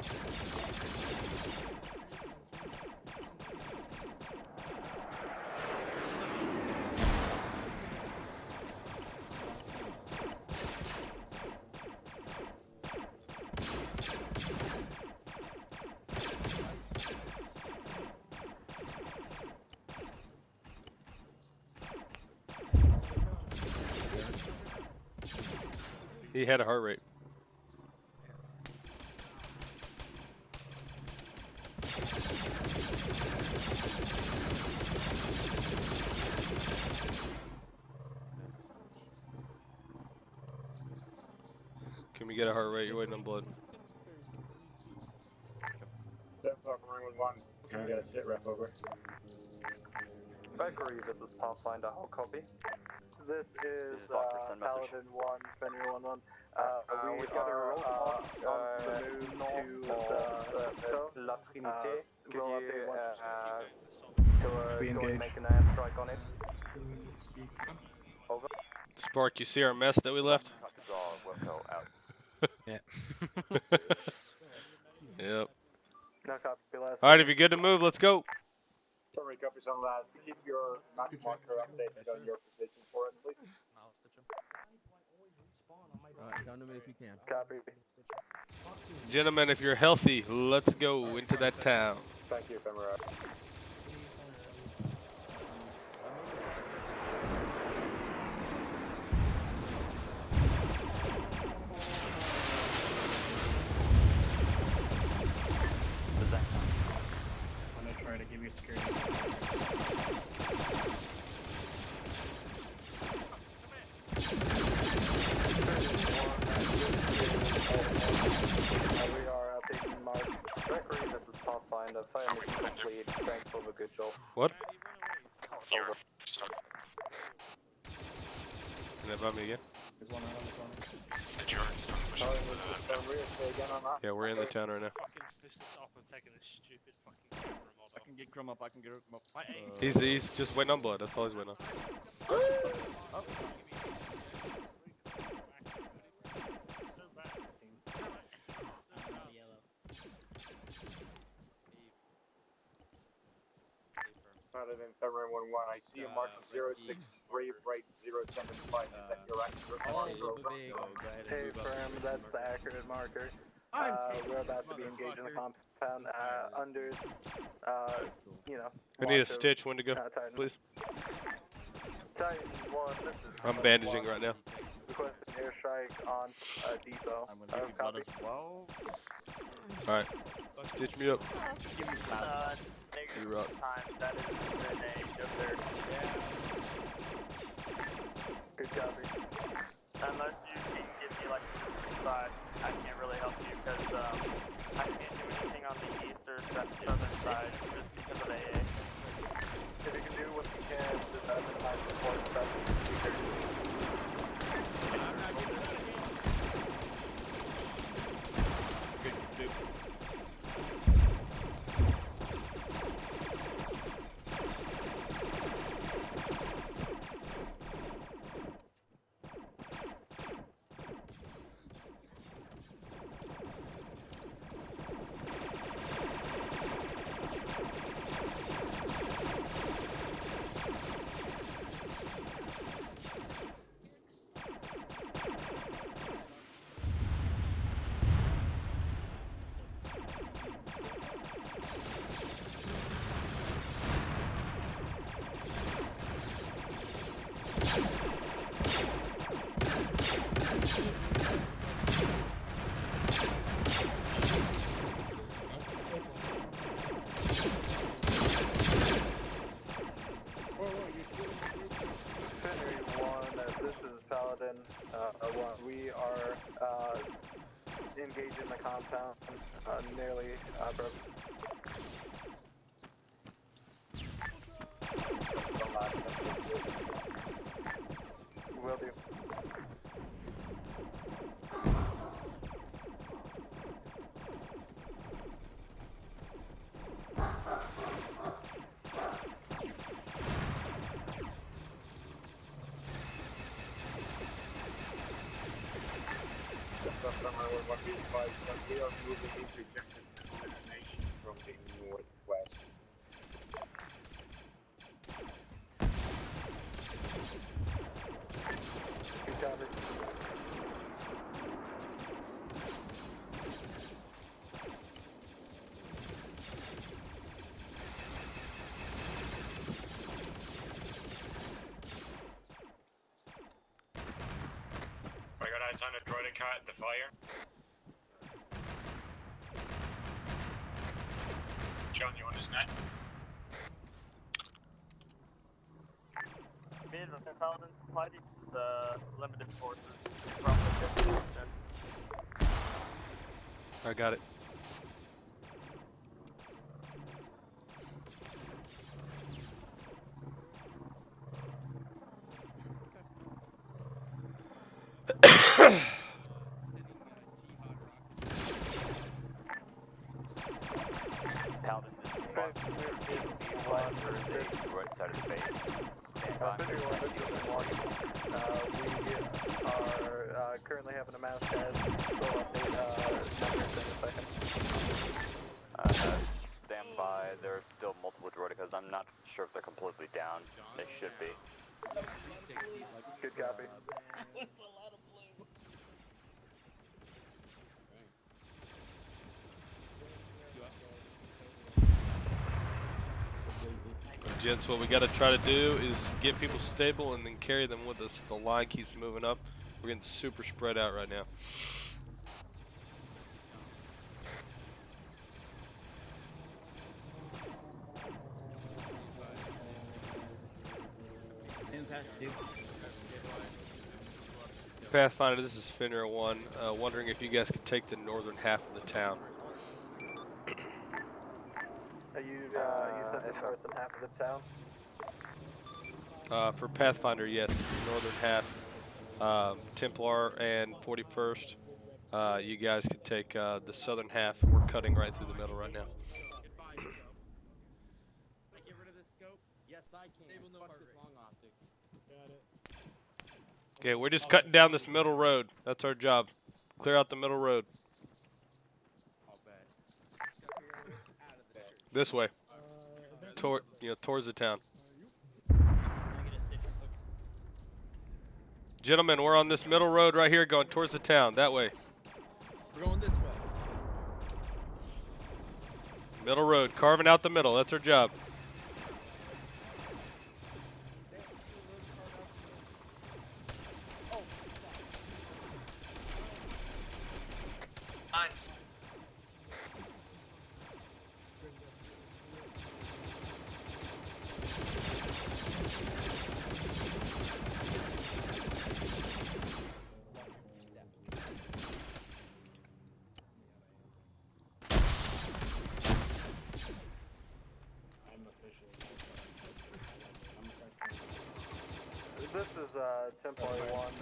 He had a heart rate. Can we get a heart rate? You're waiting on blood. Templar Company 1, can I get a sit rep over? Valkyrie, this is Pathfinder, how copy? This is Paladin 1, Fenrir 1-1. We are on the move to La Trinité. Roll update once. Go and make an airstrike on it. Over. Spark, you see our mess that we left? Yeah. Yep. No copy, last. Alright, if you're good to move, let's go. Sorry, copies on that. Keep your map marker updated on your position for it, please. Down to me if you can. Copy. Gentlemen, if you're healthy, let's go into that town. Thank you, Ephemeral. I'm gonna try to give you security. We are updating Mark. Valkyrie, this is Pathfinder. Fire mission complete. Thanks for the good job. What? Over. Can that bump me again? There's one right on the corner. Yeah, we're in the town right now. I can get Grum up, I can get him up. He's just waiting on blood. That's all he's waiting on. Paladin February 1-1, I see a mark 063 right 075. Is that your accurate? Hey, firm, that's the accurate marker. We're about to be engaged in the compound under, you know. I need a stitch. When to go, please? Titan 1, this is I'm bandaging right now. request an airstrike on depot. I'm gonna give you blood as well. Alright. Stitch me up. Negative You rock. time, that is Renee, go there. Good copy. Unless you can give me like a side, I can't really help you because I can't do anything on the east or southern side just because of AA. If you can do what you can to minimize the force, Good. We are engaged in the compound, nearly broken. with you. We are moving into objective elimination from the northwest. Good cover. I got eyes on a droided cat at the fire. John, you on his net? Mid and Paladin supply is limited forces from the 50%. I got it. Paladin is right side of the base. Stand by. We are currently having a mass test. So update numbers in a second. Stand by. There are still multiple droidicas. I'm not sure if they're completely down. They should be. Good copy. Gents, what we got to try to do is get people stable and then carry them with us. The line keeps moving up. We're getting super spread out right now. Pathfinder, this is Finner 1. Wondering if you guys could take the northern half of the town. You said the northern half of the town? For Pathfinder, yes, northern half. Templar and 41st, you guys could take the southern half. We're cutting right through the middle right now. Can I get rid of this scope? Yes, I can. Fuck this long optic. Got it. Okay, we're just cutting down this middle road. That's our job. Clear out the middle road. This way. Towards the town. Gentlemen, we're on this middle road right here going towards the town. That way. We're going this way. Middle road. Carving out the middle. That's our job. Lines. This is Templar 1.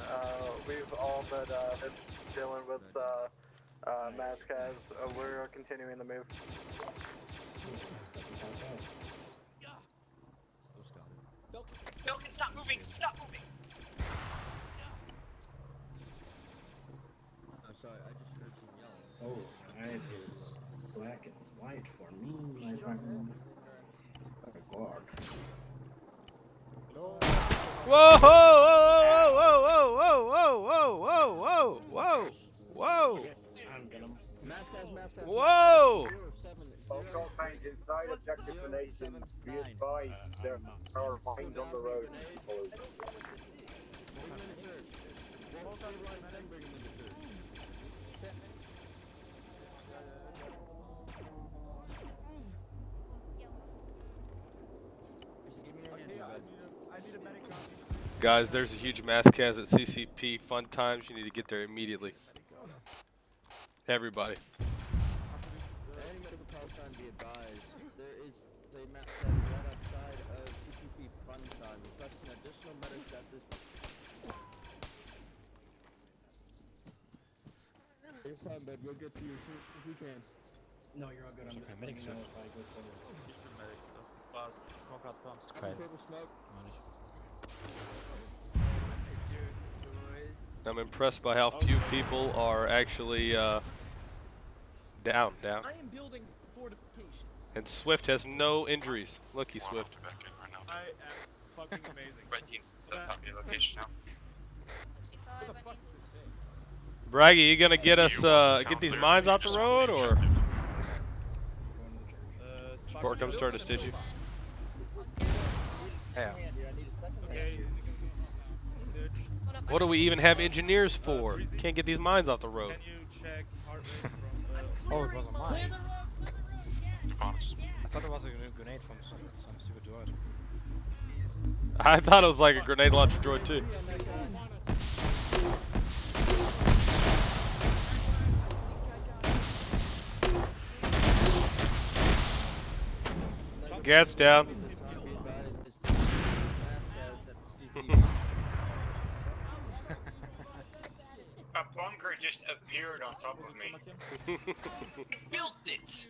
We've all but dealing with Mazcaz. We're continuing the move. Milton, stop moving! Stop moving! I'm sorry, I just heard some yelling. Oh, it is black and white for me, my friend. Oh, God. Whoa! Whoa! Whoa! Whoa! Whoa! Whoa! Whoa! Whoa! Whoa! Whoa! Local bank inside objective nation. Be advised, there are mines on the road. Guys, there's a huge Mazcaz at CCP. Fun times. You need to get there immediately. Everybody. Any medical call sign be advised. There is a map right outside of CCP Fun Time. Requesting additional medics at this. You're fine, bud. We'll get to you as soon as we can. No, you're all good. I'm just letting you know if I go forward. Ich bin Medic, ne? Was? Smoke hat Pumps. Purple smoke. I'm impressed by how few people are actually down. I am building fortifications. And Swift has no injuries. Lucky Swift. I am fucking amazing. Red team, that's not your location now. Braggy, you gonna get us get these mines off the road, or Sport comes trying to stitch you? Yeah. Okay. What do we even have engineers for? Can't get these mines off the road. Can you check heart rate from Oh, it was a mine. I thought it was a grenade from some stupid droid. I thought it was like a grenade launcher droid too. Gats down. A bunker just appeared on top of me. Built it!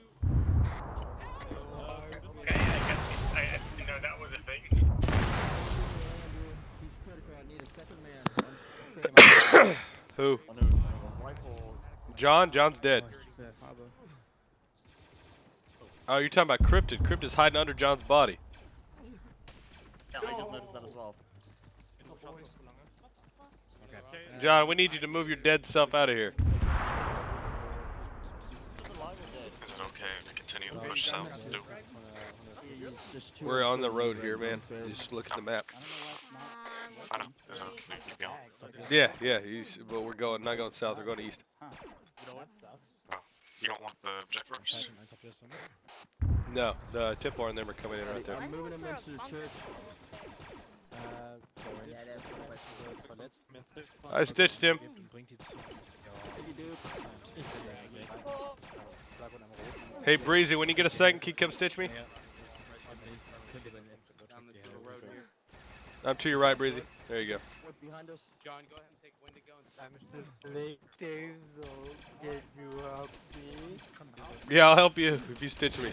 Okay, I didn't know that was a thing. He's critical. I need a second man. Who? John? John's dead. Oh, you're talking about Cryptid. Cryptid's hiding under John's body. Yeah, I just noticed that as well. John, we need you to move your dead self out of here. Is it okay to continue to push south? We're on the road here, man. You just look at the map. I know. Is it okay to keep going? Yeah. But we're going, not going south. We're going east. You don't want the objectives? No, the Templar and them are coming in right there. I'm moving him into the church. I stitched him. Hey Breezy, when you get a second, can you come stitch me? I'm to your right, Breezy. There you go. Behind us. John, go ahead and take Wendigo and Yeah, I'll help you if you stitch me.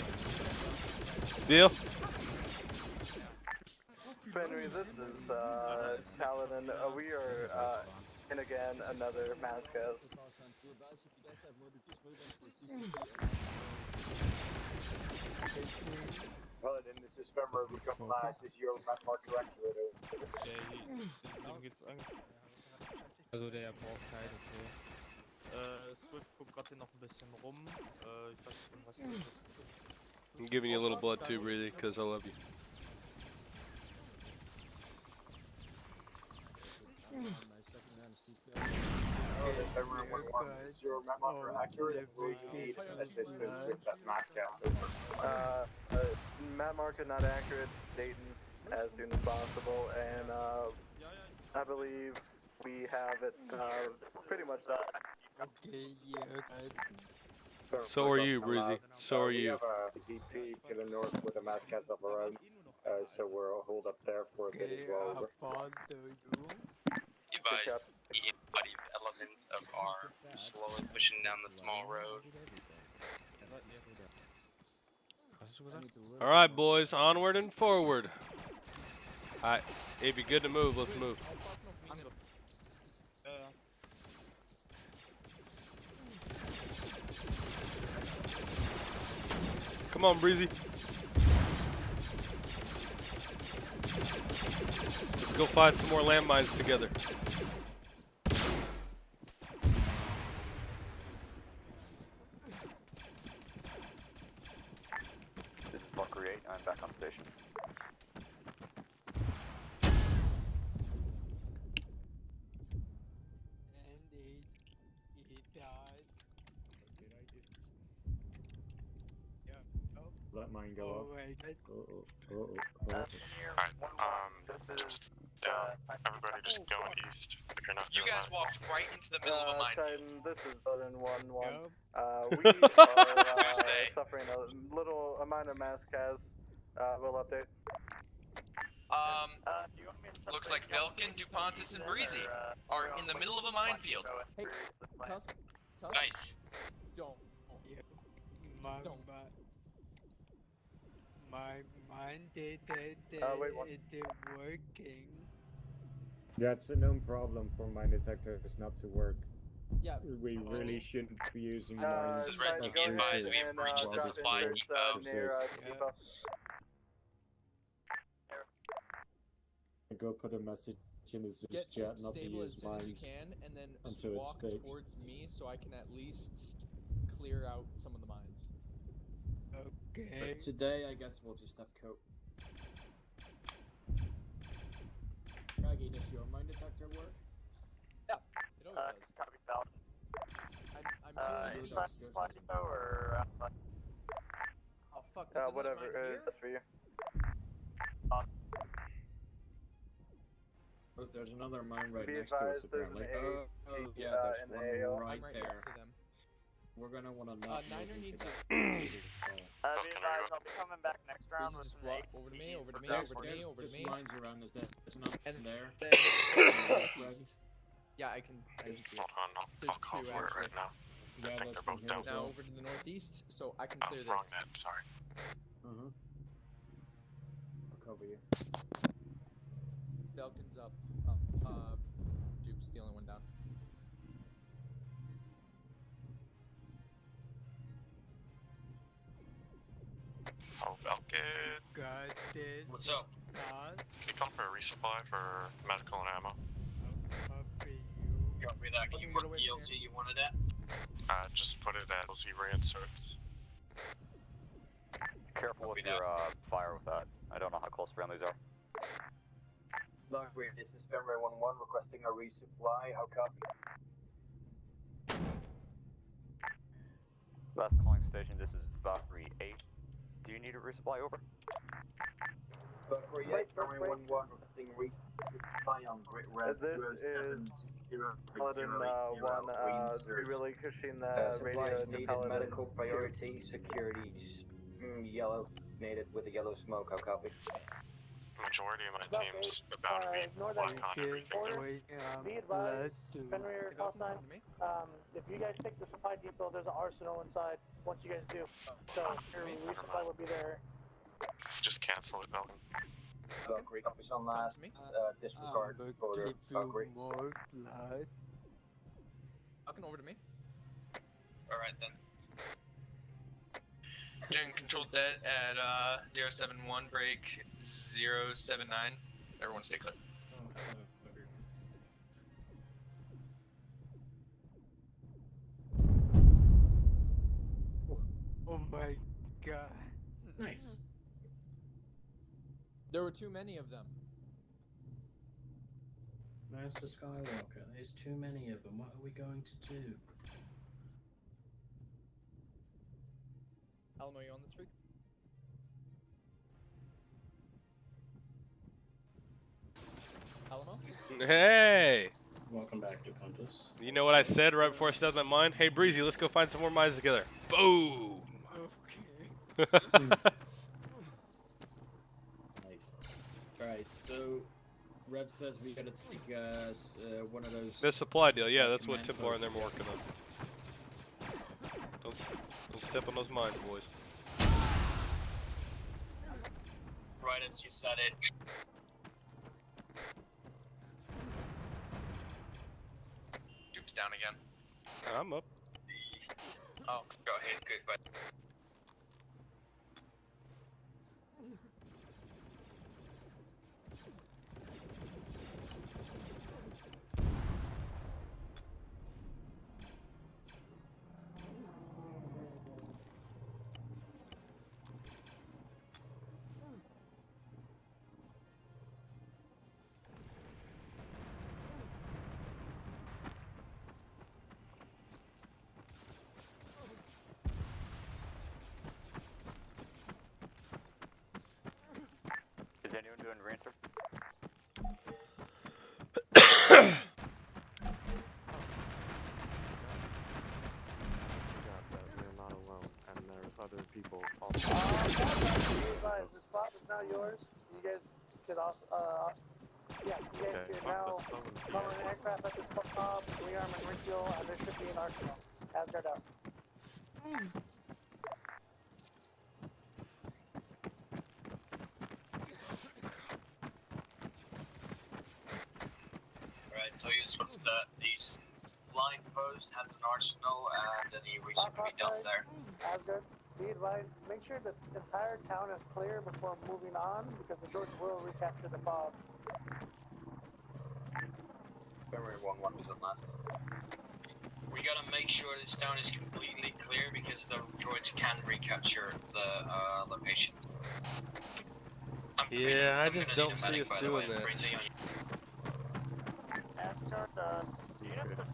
Deal? Henry, this is Paladin. We are in again another masscast. Paladin, this is Femmer. We come last. Is your map marker accurate? Dem geht's also der braucht Zeit, okay. Swift guckt gerade hier noch ein bisschen rum. Ich weiß nicht, was ist. I'm giving you a little blood too, Breezy, because I love you. Femmer 1-1. Is your map marker accurate? We need assistance with that masscast over. Map marker not accurate. Dayton as soon as possible, and I believe we have it pretty much done. So are you, Breezy. So are We you. have a CP to the north with a masscast of our own, so we'll hold up there for a bit as well. Advise the body element of R slowly pushing down the small road. All right, boys, onward and forward. All right, if you're good to move, let's move. Come on, Breezy. Let's go find some more landmines together. This is Marker 8. I'm back on station. Let mine go up. Alright, just, everybody just going east if you're not You doing guys that. walked right into the middle of a minefield. Titan, this is Vode An 1-1. We are suffering a minor mass cas. We'll update. Looks like Velkin, Dupontis, and Breezy are in the middle of a minefield. Hey, Tusk, Tusk, Nice. don't. My, Don't. mine did wait, one. it working. That's a known problem for mine detectors not to work. Yeah. We really shouldn't be using Uh, mines This is Red as Team, be advised, versus we've breached while the this supply work depot. near persists. Depot. Go put a message in his Get chat not to stable as use soon as you mines can, and then just until it's walk fixed. towards me so I can at least clear out some of the mines. Okay. Today, I guess we'll just have coat. Maggie, does your mine detector work? Yeah, it always does. Copy valid. I'm hearing Inside beeps. supply depot or outside? Oh fuck, there's another Whatever, mine here? that's for you. Oh, there's another mine right Be next to us, advised, there's an apparently. A, Yeah, there's in the one AO. right I'm right there. next to them. We're gonna wanna not Niner move needs into to- that. Be advised, I'll be coming back next round Please with just some walk ATTs over to me, over to me, for over to me, transport. over to There's me. mines around, there's none And there. then northeast. Yeah, I can see it. Hold on, There's I'll call two for it actually. right now. Yeah, I think that's they're from both here down. as Now well. over to the northeast, so I can clear Wrong this. map, sorry. Mm-hmm. I'll cover you. Falcon's up. Duke's the only one down. Oh, Falcon. Got this. What's up? Task. Can you come for a resupply for medical and ammo? Copy Copy that. Can you mark DLC you wanted at? Just put it at LZ reinserts. Careful with your fire with that. I don't know how close friendlies are. Longwave, this is Fenway 1-1 requesting a resupply. How copy? Last calling station, this is Valkyrie 8. Do you need a resupply over? Valkyrie 8, Fenway 1-1 requesting resupply on Great Red This is Paladin 1, relinquishing the radio supplies to needed, Paladin. medical priority, securities. Yellow. Made it with a yellow smoke. How copy? Majority of my team's about to be black on everything. Be advised, Fenrir call sign. If you guys take the supply depot, there's an arsenal inside. Once you guys do, so your resupply will be there. Just cancel it, Falcon. Valkyrie, copies on last. Disregard order. Valkyrie. More blood. Falcon over to me. Alright then. Doing control debt at 071, break 079. Everyone stay clear. Oh my god. Nice. There were too many of them. Master Skywalker, there's too many of them. What are we going to do? Alamo, you on this freak? Alamo? Hey! Welcome back to Pontus. You know what I said right before I stepped that mine? Hey, Breezy, let's go find some more mines together. Boom! Okay. Nice. Alright, so Rev says we gotta take one of those. This supply deal, yeah, that's what command Templar and posts. them are working on. Don't step on those mines, boys. Right as you said it. Duke's down again. I'm up. Oh, go ahead. Good, but Is anyone doing reinser? We're not alone, and there's other people also. The spot is now yours. You guys could also, yeah, you guys could now cover an aircraft at this rearm and refuel, and there should be an arsenal. Asgard out. Alright, so you just what's the line post has an arsenal and any reason to be done there. Asgard, be advised, make sure the entire town is clear before moving on, because the George will recapture the fob. February 1-1 was on last. We gotta make sure this town is completely clear because the droids can recapture the location. Yeah, I just don't see us doing that. Asgard, units of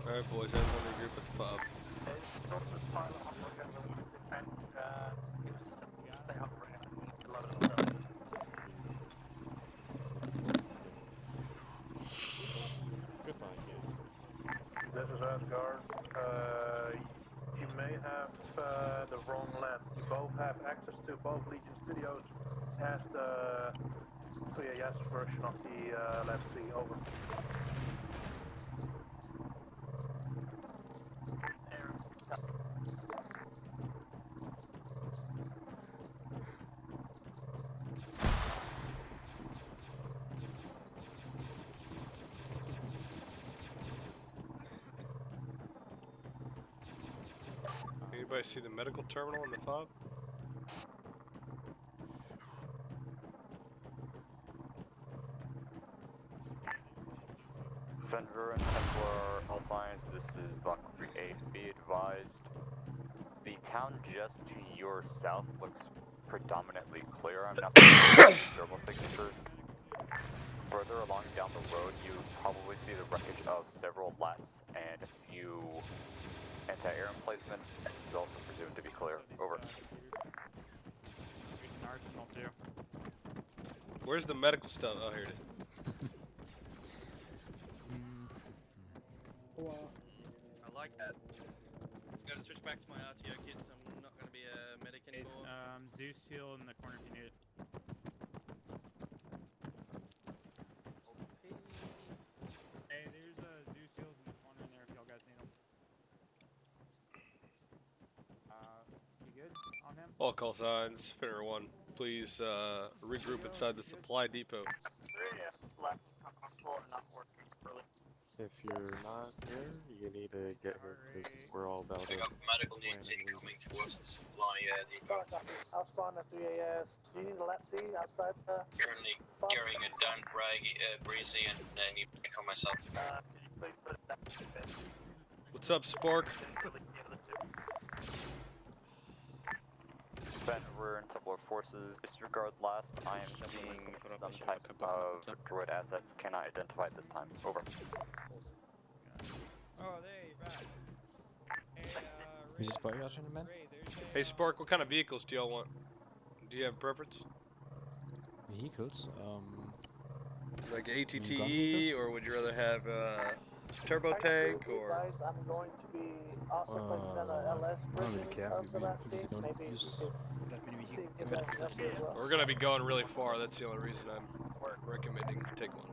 Alright, boys, everyone regroup at the pub. Goodbye, kid. This is Asgard. You may have the wrong lab. You both have access to both Legion Studios as the 3AS version of the Lab C. Over. Anybody see the medical terminal in the fob? Fenrir and Templar Alliance, this is Valkyrie 8. Be advised, the town just to your south looks predominantly clear. I'm not thermal signatures. Further along down the road, you probably see the wreckage of several lats and a few anti-air emplacements. It's also presumed to be clear. Over. Where's the medical stuff? Oh, here it is. I like that. Gotta switch back to my RTO kits. I'm not gonna be a medic anymore. Zeus heal in the corner if you need it. Hey, there's Zeus heals in the corner in there if y'all guys need them. You good on him? All call signs, Finner 1. Please regroup inside the supply depot. If you're not here, you need to get here because we're all about We it. got medical needs incoming towards the supply depot. I'll spawn at 3AS. Do you need a lap C outside the... Currently carrying a down breezy and need to call myself. What's up, Spark? Fenrir and Templar forces, disregard last. I am seeing some type of droid assets. Cannot identify at this time. Over. Oh, there you're back. Hey, Is this Spark out man? Hey, Spark, what kind of vehicles do y'all want? Do you have a preference? Vehicles? Like ATTE, or would you rather have a turbo tank, or... Guys, I'm going to be also placing on a LS version of the last scene. Maybe we could We're gonna be going really far. That's the only reason I'm recommending you take one.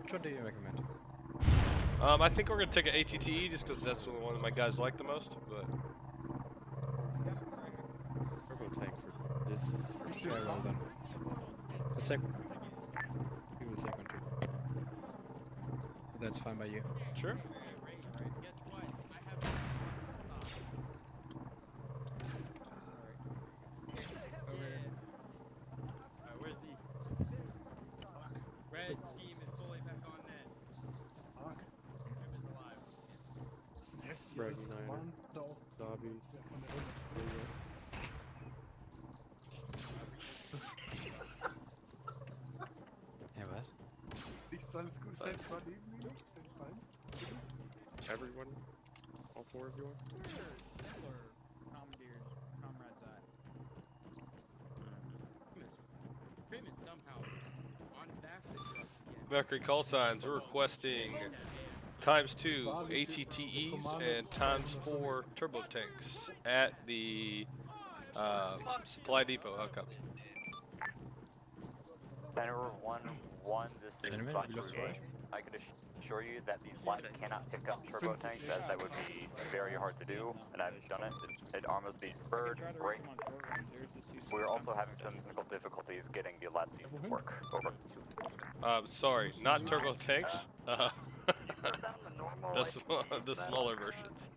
Which one do you recommend? I think we're gonna take an ATTE just because that's the one that my guys like the most. But Turbo tank for this is for sure. Well done. Let's take. You will take one too. If that's fine by you. Sure. Where's the red team is fully back on net. Whoever's alive. Bragg Niner, Dobby, Yeah, was? Nichts, alles gut, selbst war neben mir, selbst fein. everyone, all four of you are? Templar comrades at. Prim is somehow on back to us again. Valkyrie call signs. We're requesting ×2 ATTEs and ×4 turbo tanks at the supply depot. How come? Fenrir 1-1, this is Gentlemen, Buck we lost Brigade. I could assure you that these lights cannot pick up turbo tanks, as that would be very hard to do, and I've done it at Arma's the bird break. We're also having some technical difficulties getting the LATCs to work. Over. Sorry, not turbo tanks. The smaller versions.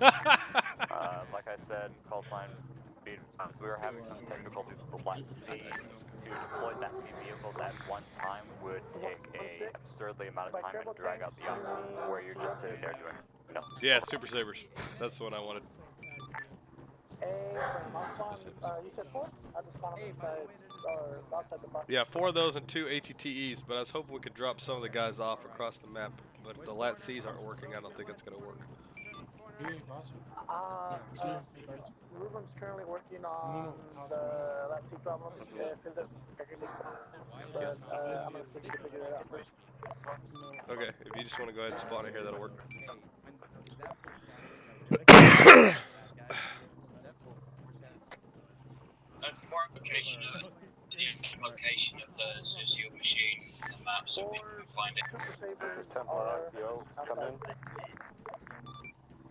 Like I said, call sign. We are having some difficulties with the LATC. To deploy LATC vehicles at one time would take a absurdly amount of time and drag out the output, where you're just sitting there doing nothing. Yeah, Super Sabers. That's the one I wanted. Yeah, 4 of those and 2 ATTEs, but I was hoping we could drop some of the guys off across the map. But if the LATCs aren't working, I don't think it's going to work. Ruben's currently working on the LATC problem. I'm going to see if we can figure it out first. Okay, if you just want to go ahead and spawn it here, that'll work. More location of the Zio machine on the map so we can find it. Templar RTO, come in.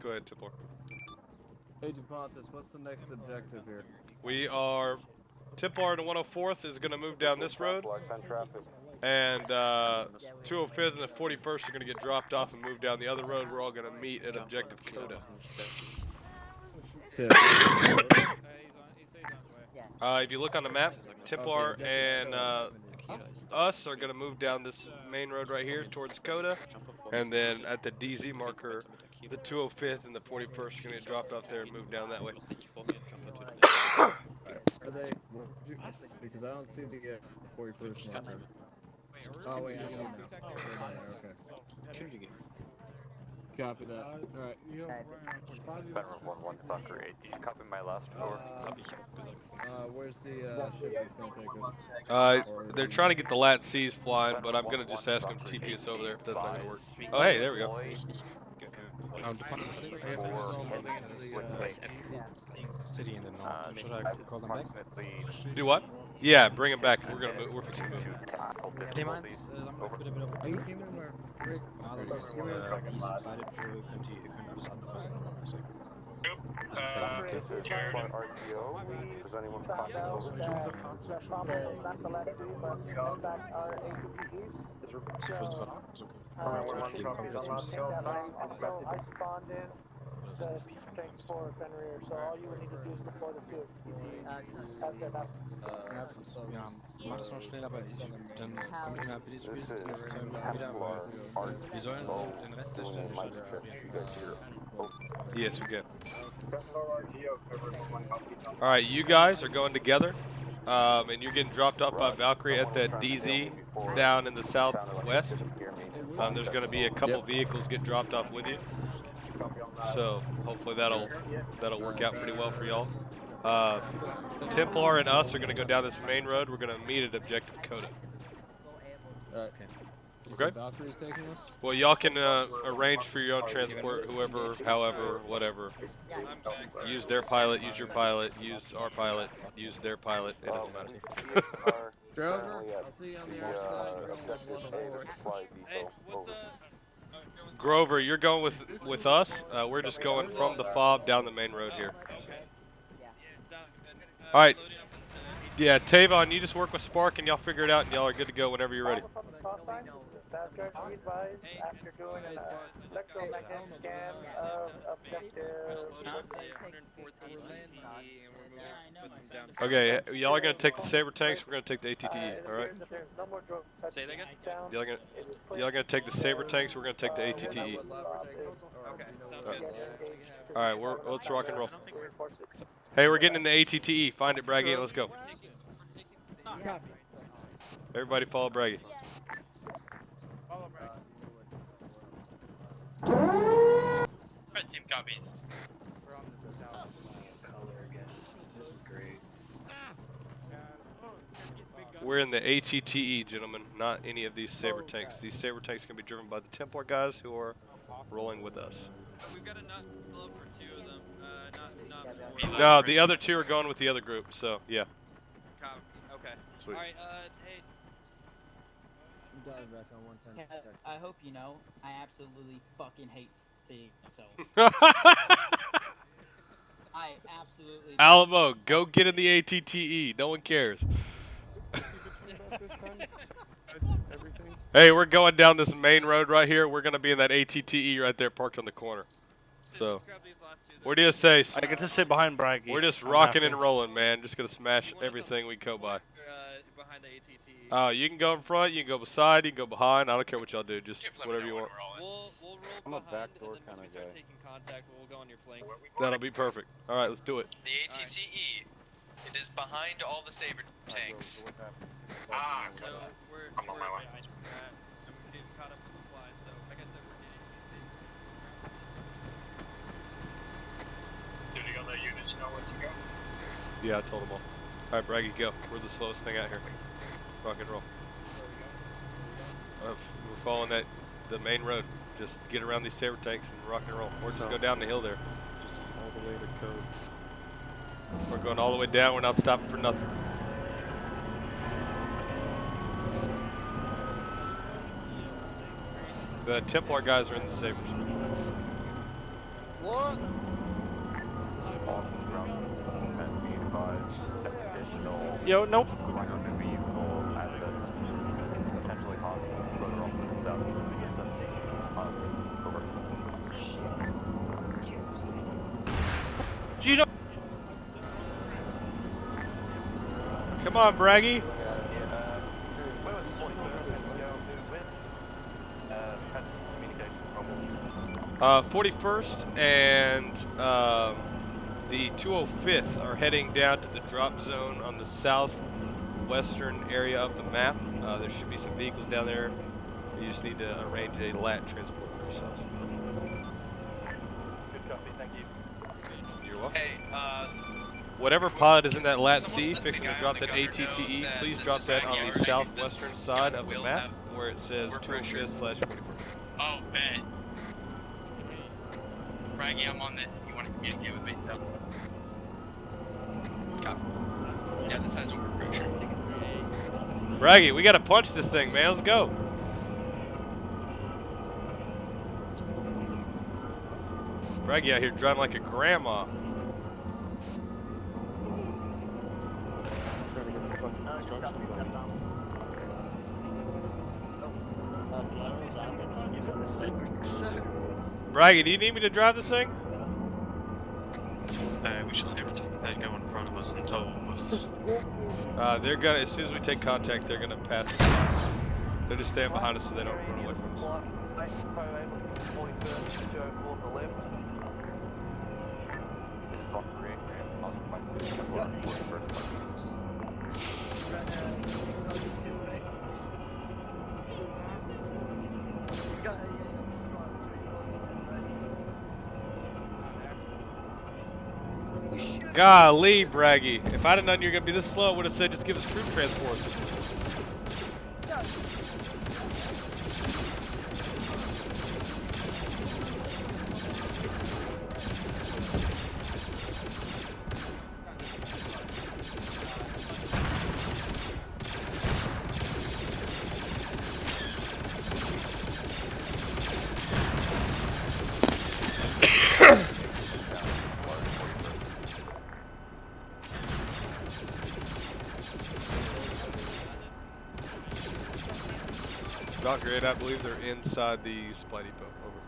Go ahead, Templar. Agent Pontus, what's the next objective here? We are... Templar to 104th is going to move down this road. And 205th and the 41st are going to get dropped off and move down the other road. We're all going to meet at Objective Coda. If you look on the map, Templar and us are going to move down this main road right here towards Coda. And then at the DZ marker, the 205th and the 41st are going to get dropped off there and move down that way. Are they? Because I don't see the 41st marker. Oh wait, I see them now. Okay. Copy that. Alright. Fenrir 1-1, Bunker 8. Did you copy my last floor? Where's the ship that's gonna take us? They're trying to get the LATCs flying, but I'm gonna just ask them to TP us over there if that's not gonna work. Oh, hey, there we go. City in the north. Should I call them back? Do what? Yeah, bring them back. We're gonna move. We're fixing to move. Are you keeping where? Give me a second. Does anyone contact the tanks for Fenrir, so all you would need to do is deploy the two. Ja, mach das mal schnell, aber dann kommt innerhalb dieses Spiels in der Zeit wieder, weil wir sollen den Rest der Stelle Yes, we can. Alright, you guys are going together, and you're getting dropped off by Valkyrie at the DZ down in the southwest. There's going to be a couple vehicles get dropped off with you. So hopefully that'll work out pretty well for y'all. Templar and us are going to go down this main road. We're going to meet at Objective Coda. Okay. Valkyrie's taking us? Well, y'all can arrange for your own transport, whoever, however, whatever. Use their pilot, use your pilot, use our pilot, use their pilot. It doesn't matter. Grover, I'll see you on the other side. Grover, you're going with us. We're just going from the fob down the main road here. All right. Yeah, Tavon, you just work with Spark and y'all figure it out, and y'all are good to go whenever you're ready. After doing an electromagnetic scan of objective. Okay, y'all are gonna take the Saber tanks. We're gonna take the ATTE. All right. Say that again. Y'all gonna take the Saber tanks. We're gonna take the ATTE. Okay, sounds good. All right, let's rock and roll. Hey, we're getting in the ATTE. Find it, Braggy. Let's go. Everybody follow Braggy. Red team copies. We're on the south color again. This is great. We're in the ATTE, gentlemen, not any of these Saber tanks. These Saber tanks can be driven by the Templar guys who are rolling with us. We've got a nut low for 2 of them, not 4. No, the other 2 are going with the other group, so yeah. Okay. Sweet. Alright, hey. You got it back on 110. Kev, I hope you know, I absolutely fucking hate seeing myself. I absolutely. Alamo, go get in the ATTE. No one cares. Everything. Hey, we're going down this main road right here. We're gonna be in that ATTE right there, parked on the corner. So, what do you say? I get to sit behind Braggy. We're just I'm rocking happy. and rolling, man. Just gonna smash everything we go by. Behind the ATT. You can go in front, you can go beside, you can go behind. I don't care what y'all do. Just whatever you want. We'll roll I'm a behind, backdoor and then once we kinda start guy. taking contact, we'll go on your flanks. That'll be perfect. All right, let's do it. The ATTE. It is behind all the saber tanks. Ah, so we're I'm on my way. behind. I'm getting caught up with the fly, so like I said, we're getting Do the other units know where to go? Yeah, I told them all. All right, Braggy, go. We're the slowest thing out here. Rock and roll. We're following the main road. Just get around these saber tanks and rock and roll. Or just go down the hill there. Just all the way to code. We're going all the way down. We're not stopping for nothing. The Templar guys are in the sabers. What? Yo, nope. Vehicle assets potentially hostile further off to the south. Do you know? Come on, Braggy. 41st and the 205th are heading down to the drop zone on the southwestern area of the map. There should be some vehicles down there. You just need to arrange a lat transport for yourselves. Good copy, thank you. You're welcome. Hey, Whatever pod is in that lat C, fixing to drop that ATTE, please drop that on the southwestern side of the map where it says 205th/41st. Oh, bet. Braggy, I'm on this. You want to communicate with me? So. Copy. Yeah, this has over for sure. Braggy, we gotta punch this thing, man. Let's go. Braggy out here driving like a grandma. Trying to get the fucking construction done. Braggy, do you need me to drive this thing? We should never let go in front of us until They're gonna, as soon as we take contact, they're gonna pass us. They're just staying behind us so they don't run away from us. This is Valk 3, on my Golly, Braggy. If I'd have known you were gonna be this slow, I would have said just give us troop transports. Valkyrie, I believe they're inside the supply depot. Over.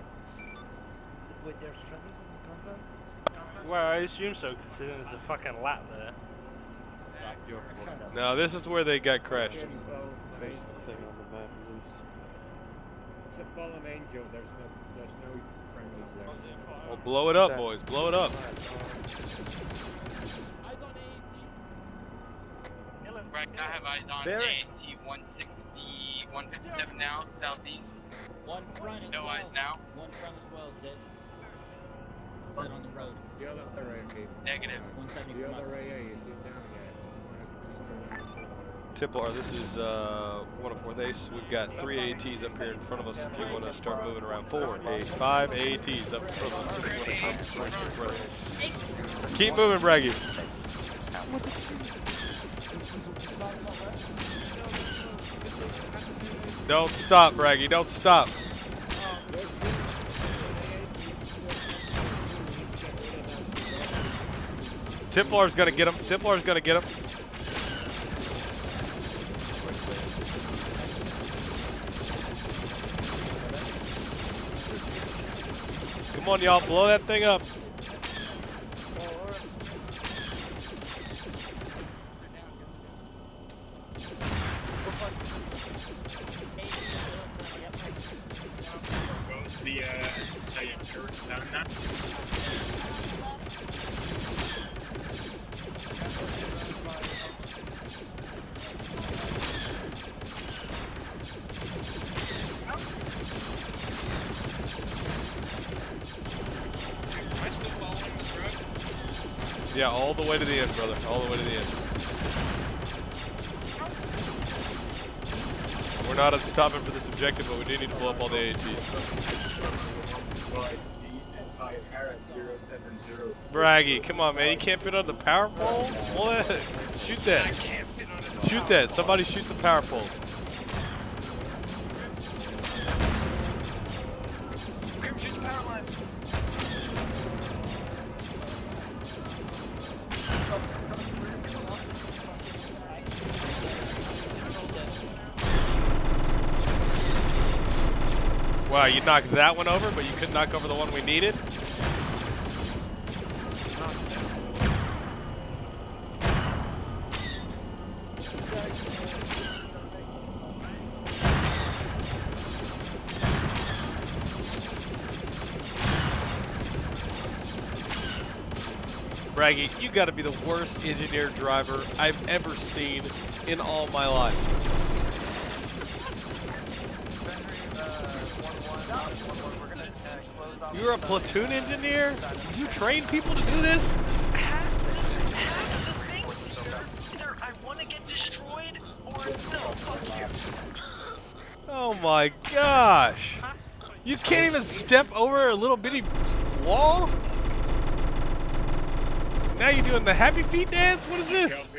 Wait, there's friendlies in the compound? Well, I assume so, considering there's a fucking lap there. No, this is where they got crashed. Thing on the map, at least. It's a fallen angel. There's no friendlies there. Well, blow it up, boys. Blow it up. Right, I have eyes on AT 160, 157 now, southeast. One front as No well. eyes now. One front as well, dead. Sit on the road. The other AA. Negative. 170 The from other us. AA, you see down yet? Templar, this is 104th Ace. We've got 3 ATs up here in front of us if you want to start moving around. 4, 8, 5 ATs up in front of us if you want to start. Keep moving, Braggy. Don't stop, Braggy. Don't stop. Templar's gonna get him. Templar's gonna get him. Come on, y'all. Blow that thing up. The Italian church down there. Am I still following this road? Yeah, all the way to the end, brother. All the way to the end. We're not stopping for this objective, but we do need to blow up all the AATs. Braggy, come on, man. You can't fit on the power pole? What? Shoot that. Shoot that. Somebody shoot the power poles. Shoot the power lines. Wow, you knocked that one over, but you couldn't knock over the one we needed? Braggy, you gotta be the worst engineer driver I've ever seen in all my life. You're a platoon engineer? You train people to do this? Half the things here, either I want to get destroyed or no, fuck you. Oh my gosh. You can't even step over a little bitty wall? Now you're doing the happy feet dance? What is this?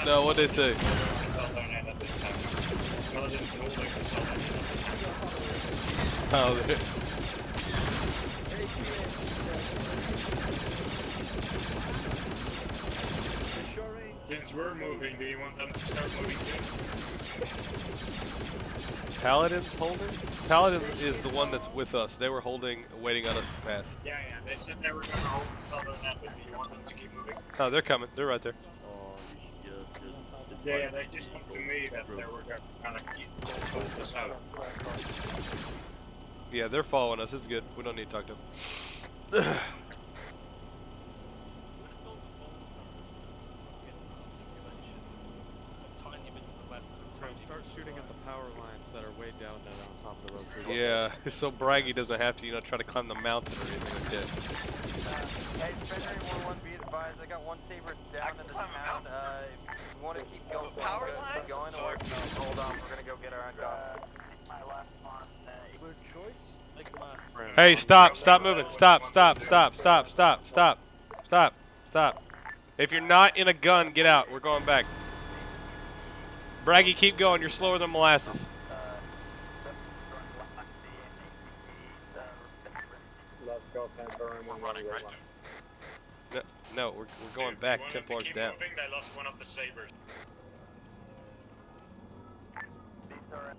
No, what'd they say? Oh, Since we're moving, do you want them to start moving too? Paladin's holding? Paladin is the one that's with us. They were holding, waiting on us to pass. Yeah, they said they were going to hold southern end, but do you want them to keep moving? Oh, they're coming. They're right there. Yeah, they just come to me that they were going to keep us out. Yeah, they're following us. It's good. We don't need to talk to them. Start shooting at the power lines that are way down there on top of the road. Yeah, so Braggy doesn't have to, you know, try to climb the mountain or anything like that. Hey, February 1-1, be advised, I got one saber down in the town. If you want to keep going, power lines? keep going, or if you hold on, we're gonna go get our own guns. My last one. Weird choice. Hey, stop, stop moving. Stop, stop, stop, stop, stop, stop, stop, stop. If you're not in a gun, get out. We're going back. Braggy, keep going. You're slower than molasses. Let's go, Templar. We're running right now. No, we're going back. Templar's down. Moving, they lost one of the sabers. These are at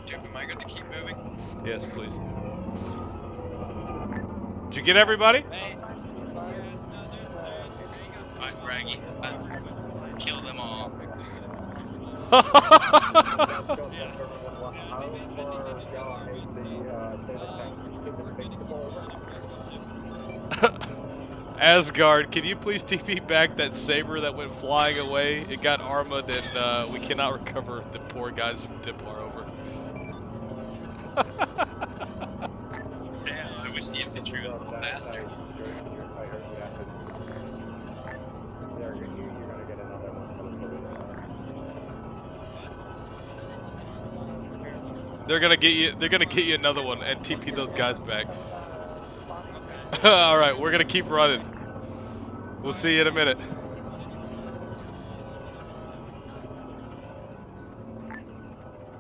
Dude, am I going to keep moving? Yes, please. Did you get everybody? Alright, Braggy. Kill them all. Asgard, can you please TP back that saber that went flying away? It got armored and we cannot recover the poor guys from Templar over. Damn, I wish the infantry was a little faster. They're gonna get you. They're gonna get you another one and TP those guys back. All right, we're gonna keep running. We'll see you in a minute.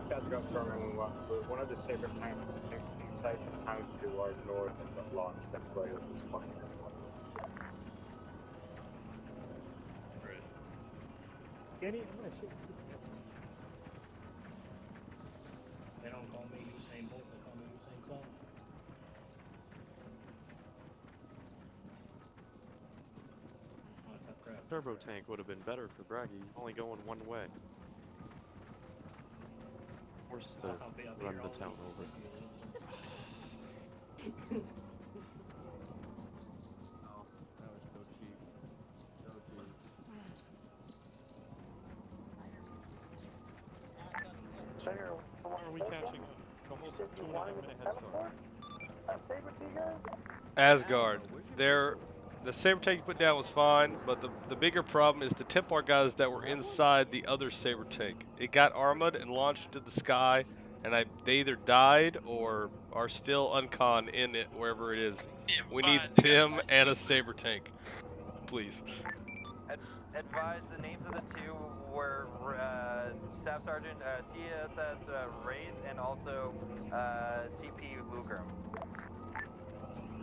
That's confirming one of the saber tanks inside the town to our north that launched. That's why it was fine. Kenny, I'm gonna shoot you. They don't call me Usain Bolt, they call me Usain Clown. Turbo tank would have been better for Braggy. He's only going one way. Forced to run the town over. How are we catching up? Almost 2.5 minute head start. Asgard. The saber tank you put down was fine, but the bigger problem is the Templar guys that were inside the other saber tank. It got armored and launched into the sky, and they either died or are still unconned in it, wherever it is. We need them and a saber tank, please. Advise the names of the two were Staff Sergeant CSS Wraith and also CP Lugram.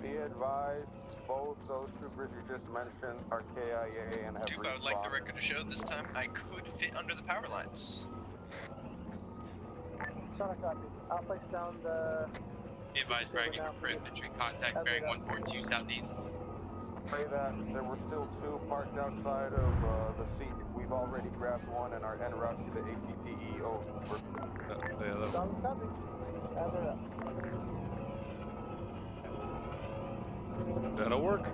Be advised, both those troopers you just mentioned are KIA and have I would like the record to show this time I could fit under the power lines. Sonic copies. I'll place down the... Be advised, Braggy, for infantry contact bearing 142 southeast. Say that there were still two parked outside of the seat. We've already grabbed one and are en route to the ATTE. Over. Solid copy. Gather up. That'll work.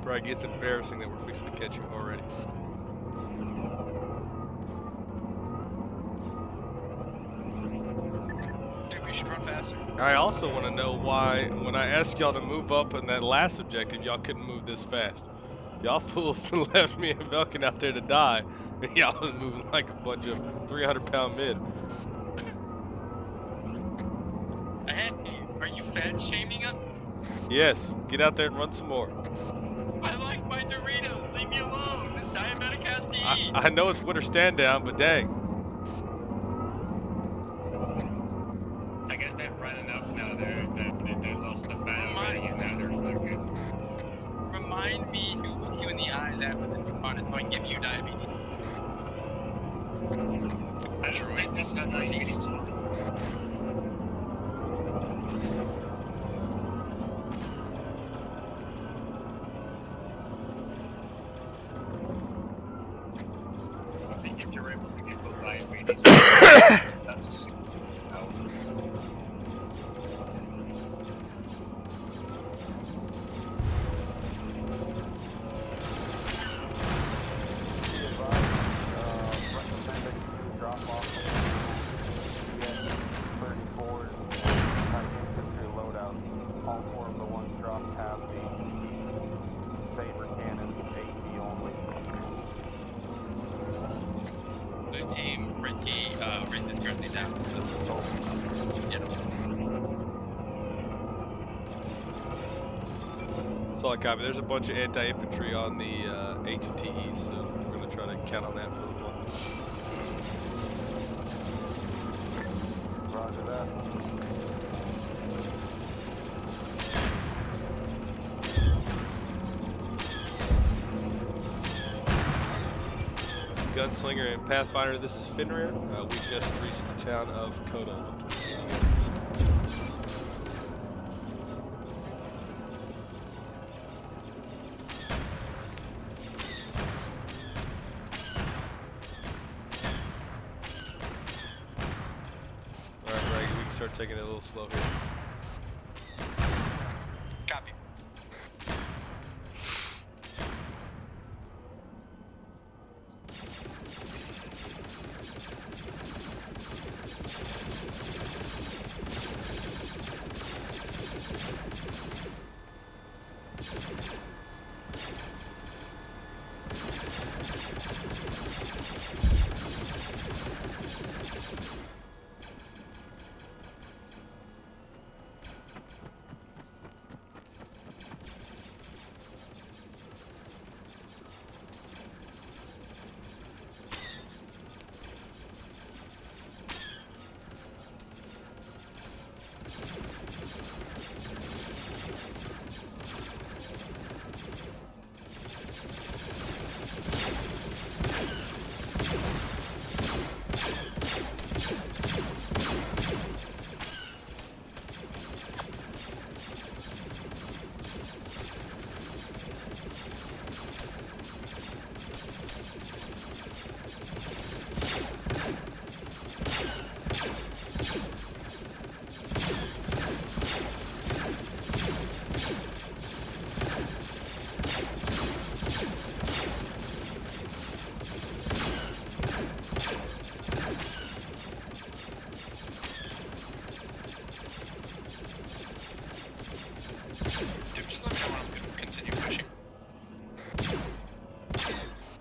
Bragg, it's embarrassing that we're fixing to catch you already. I also want to know why, when I asked y'all to move up in that last objective, y'all couldn't move this fast. Y'all fools left me and Velkin out there to die, and y'all was moving like a bunch of 300-pound men. Are you fat shaming us? Yes, get out there and run some more. I like my Doritos. Leave me alone. This diabetic has to eat. I know it's winter stand down, but dang. I guess they've run enough now. There's lost the fan already, and now they're good. Remind me to look you in the eyes after this component so I can give you diabetes. I just remember that's not diabetes. I think if you're able to get those diabetes, that's a super out. Drop off 34 infantry loadout. All four of the ones dropped have the saber cannons, AT only. Blue team, red team, red is currently down. That's all I copy. There's a bunch of anti-infantry on the ATTE, so we're going to try to count on that for a little while. Roger that. Gunslinger and Pathfinder, this is Fenrir. We just reached the town of Kodo. Alright, Braggy, we can start taking it a little slow here. Copy.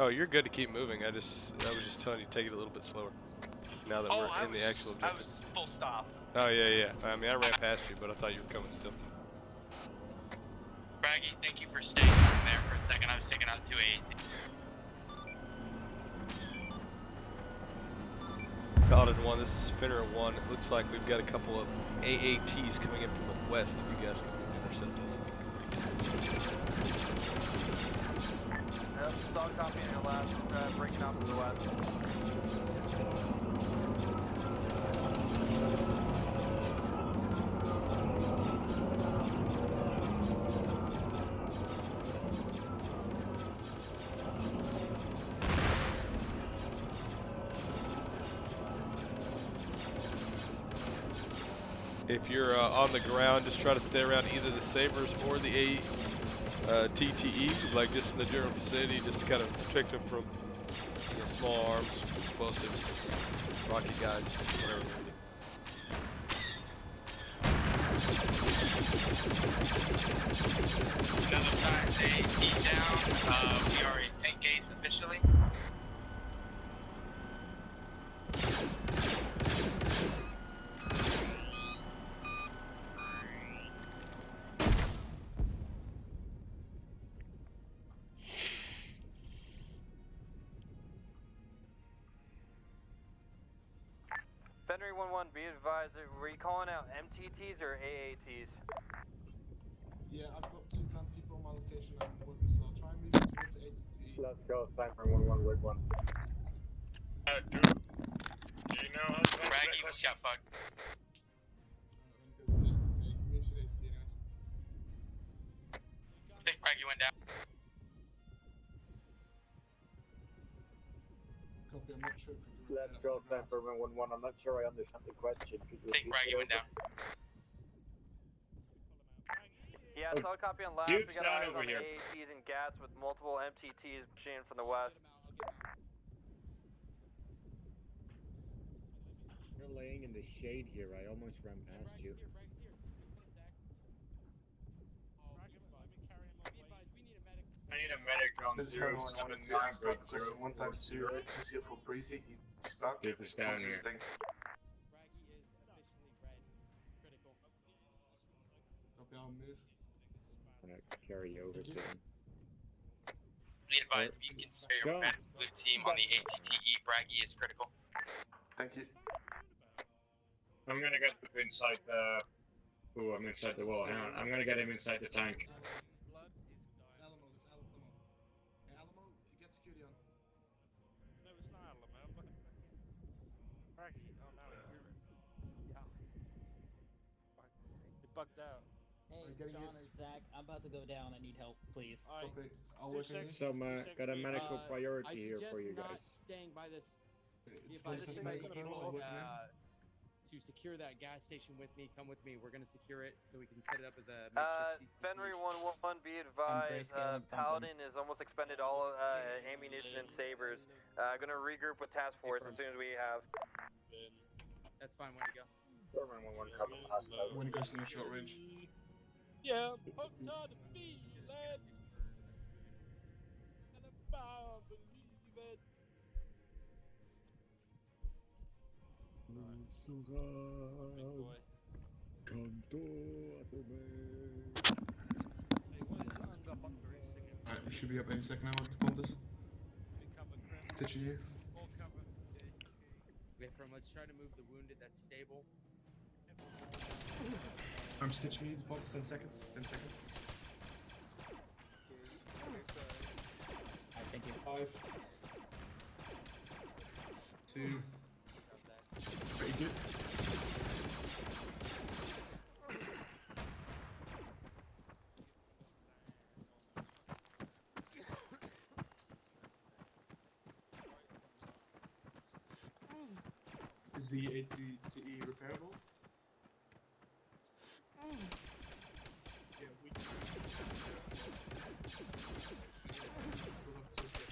Oh, you're good to keep moving. I was just telling you to take it a little bit slower. Now that we're in the actual I objective. was full stop. Oh yeah. I mean, I ran past you, but I thought you were coming still. Braggy, thank you for staying there for a second. I was taking out 2 AAT. Paladin 1, this is Finner 1. It looks like we've got a couple of AATs coming in from the west. If you guys can intercept us, it'd be great. Solid copy in your last, breaking off to the west. If you're on the ground, just try to stay around either the Sabres or the TTE, like just in the general vicinity, just to kind of protect them from small arms, explosives, rocky guys, whatever they do. Another time AAT down. We are a 10 case officially. Fenry 1-1, be advised, were you calling out MTTs or AATs? Yeah, I've got 2 clan people on my location I'm working, so I'll try and move towards the ATT. Let's go, Cypher 1-1 with 1. Do you know how to answer that Braggy was question? shot fucked. Let me go to the okay, move to the ATT anyways. I think Braggy went down. Copy, I'm not sure if we can Let's go, Cypher 1-1. I'm not sure I understand the question. Could you I think repeat Braggy it? went down. Yeah, solid copy on last. Dude's We got down eyes over on here. AATs and GATs with multiple MTTs pushing in from the west. You're laying in the shade here. I almost ran past you. I need a medic on This is 079 break 042. 1 times 2, just here for Breezy, he's stuck. Dude's down here. Copy, I'll move. I'm gonna carry you over to him. Be advised, if you can spare your red blue team on the ATTE, Braggy is critical. Thank you. I'm gonna get inside the... Ooh, I'm inside the wall. Hang on. I'm gonna get him inside the tank. It's Alamo, Hey, Alamo, get security on. No, it's not Alamo. I'm looking for Braggy. Oh no, yeah. It bugged out. Hey, getting John or his- Zach, I'm about to go down. I need help, please. Alright, Copy, I'll work on you. So, got a medical I priority here suggest for you not guys. staying by this. It's By places this make thing, calls, I'll work on you. to secure that gas station with me. Come with me. We're gonna secure it so we can set it up as a makeshift CCP. Fenry 1-1, be advised, Paladin has almost expended all ammunition and sabers. Gonna regroup with task force as soon as we have. That's fine. When to go? Fenry 1-1 cover last note. When it goes in the short range. Yeah, I'm hooked on the feeling, and I bound believe it. Alright, you should be up any second now with the Pontus. Ditching you. From let's try to move the wounded. That's stable. I'm stitching you, Pontus, 10 seconds. 10 seconds. Alright, thank you. 5. 2. Very good. Is the ATTE repairable? Yeah, we can. We'll have to take it.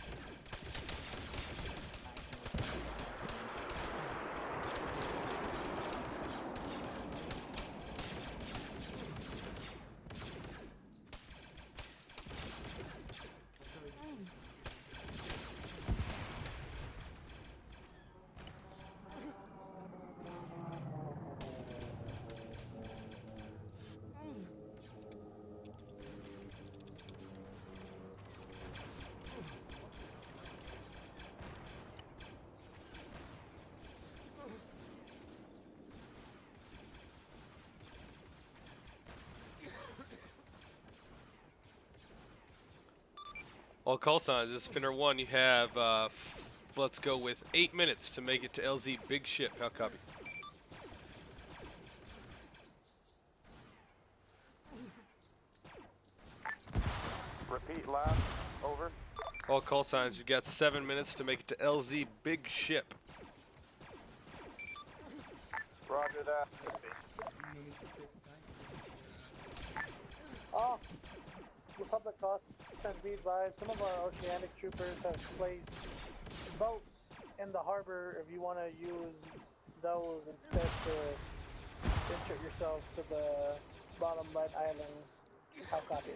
All call signs. This is Finner 1. You have, let's go with 8 minutes to make it to LZ Big Ship. How copy? Repeat last. Over. All call signs. You got 7 minutes to make it to LZ Big Ship. Roger that. We need to take the tank. Oh, Republic cost can be advised. Some of our oceanic troopers have placed boats in the harbor if you want to use those instead to insert yourself to the bottom right island. How copy?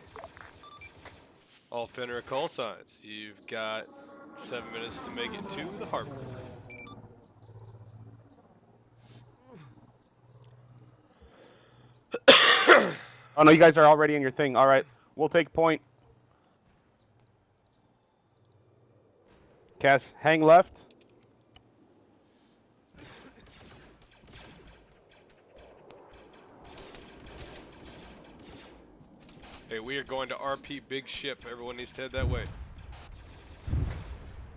All Finner call signs. You've got 7 minutes to make it to the harbor. Oh no, you guys are already in your thing. All right, we'll take point. Cass, hang left. Hey, we are going to RP Big Ship. Everyone needs to head that way.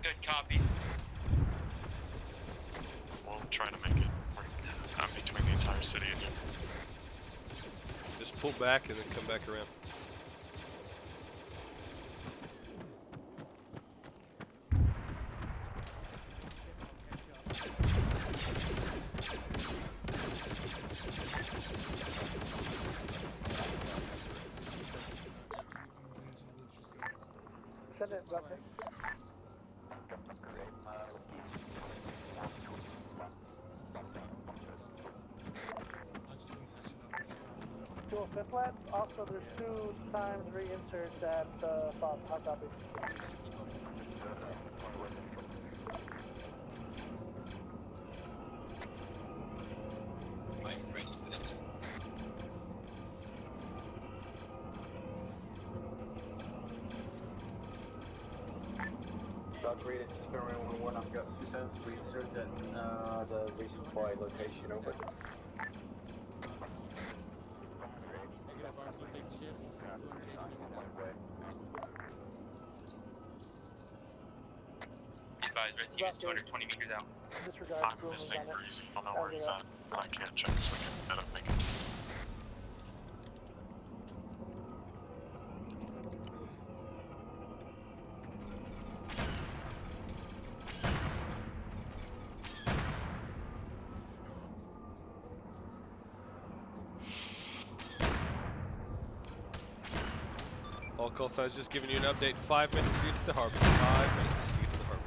Good copy. We'll try to make it work between the entire city again. Just pull back and then come back around. Send it, Bucket. Dual fifth flat. Also, there's 2 times reinserts at Bob. How copy? Dog read it, just around 1-1. I've got 2 times reinserts at the resupply location. Over. Negative RP Big Ship. 280 meters out. Advise, red team is 220 meters out. Disregard. I'm missing Breezy. I don't know where he's at. I can't check so we can end up making it. All call signs just giving you an update. 5 minutes to get to the harbor. 5 minutes to get to the harbor.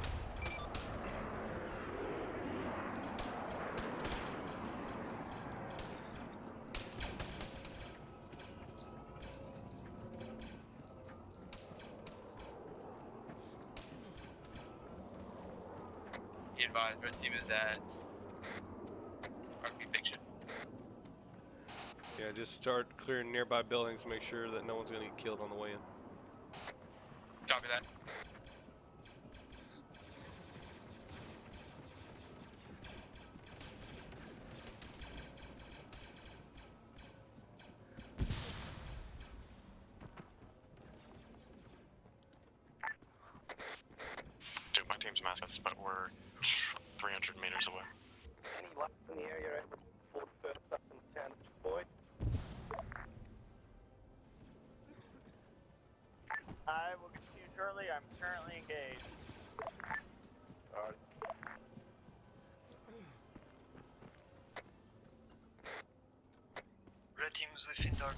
Be advised, red team is at RP Big Ship. Yeah, just start clearing nearby buildings. Make sure that no one's going to get killed on the way in. Copy that. Dude, my team's massive, but we're 300 meters away. Any lights in the area? Full first up in 10, boy. I will get to you shortly. I'm currently engaged. Red team is within dark.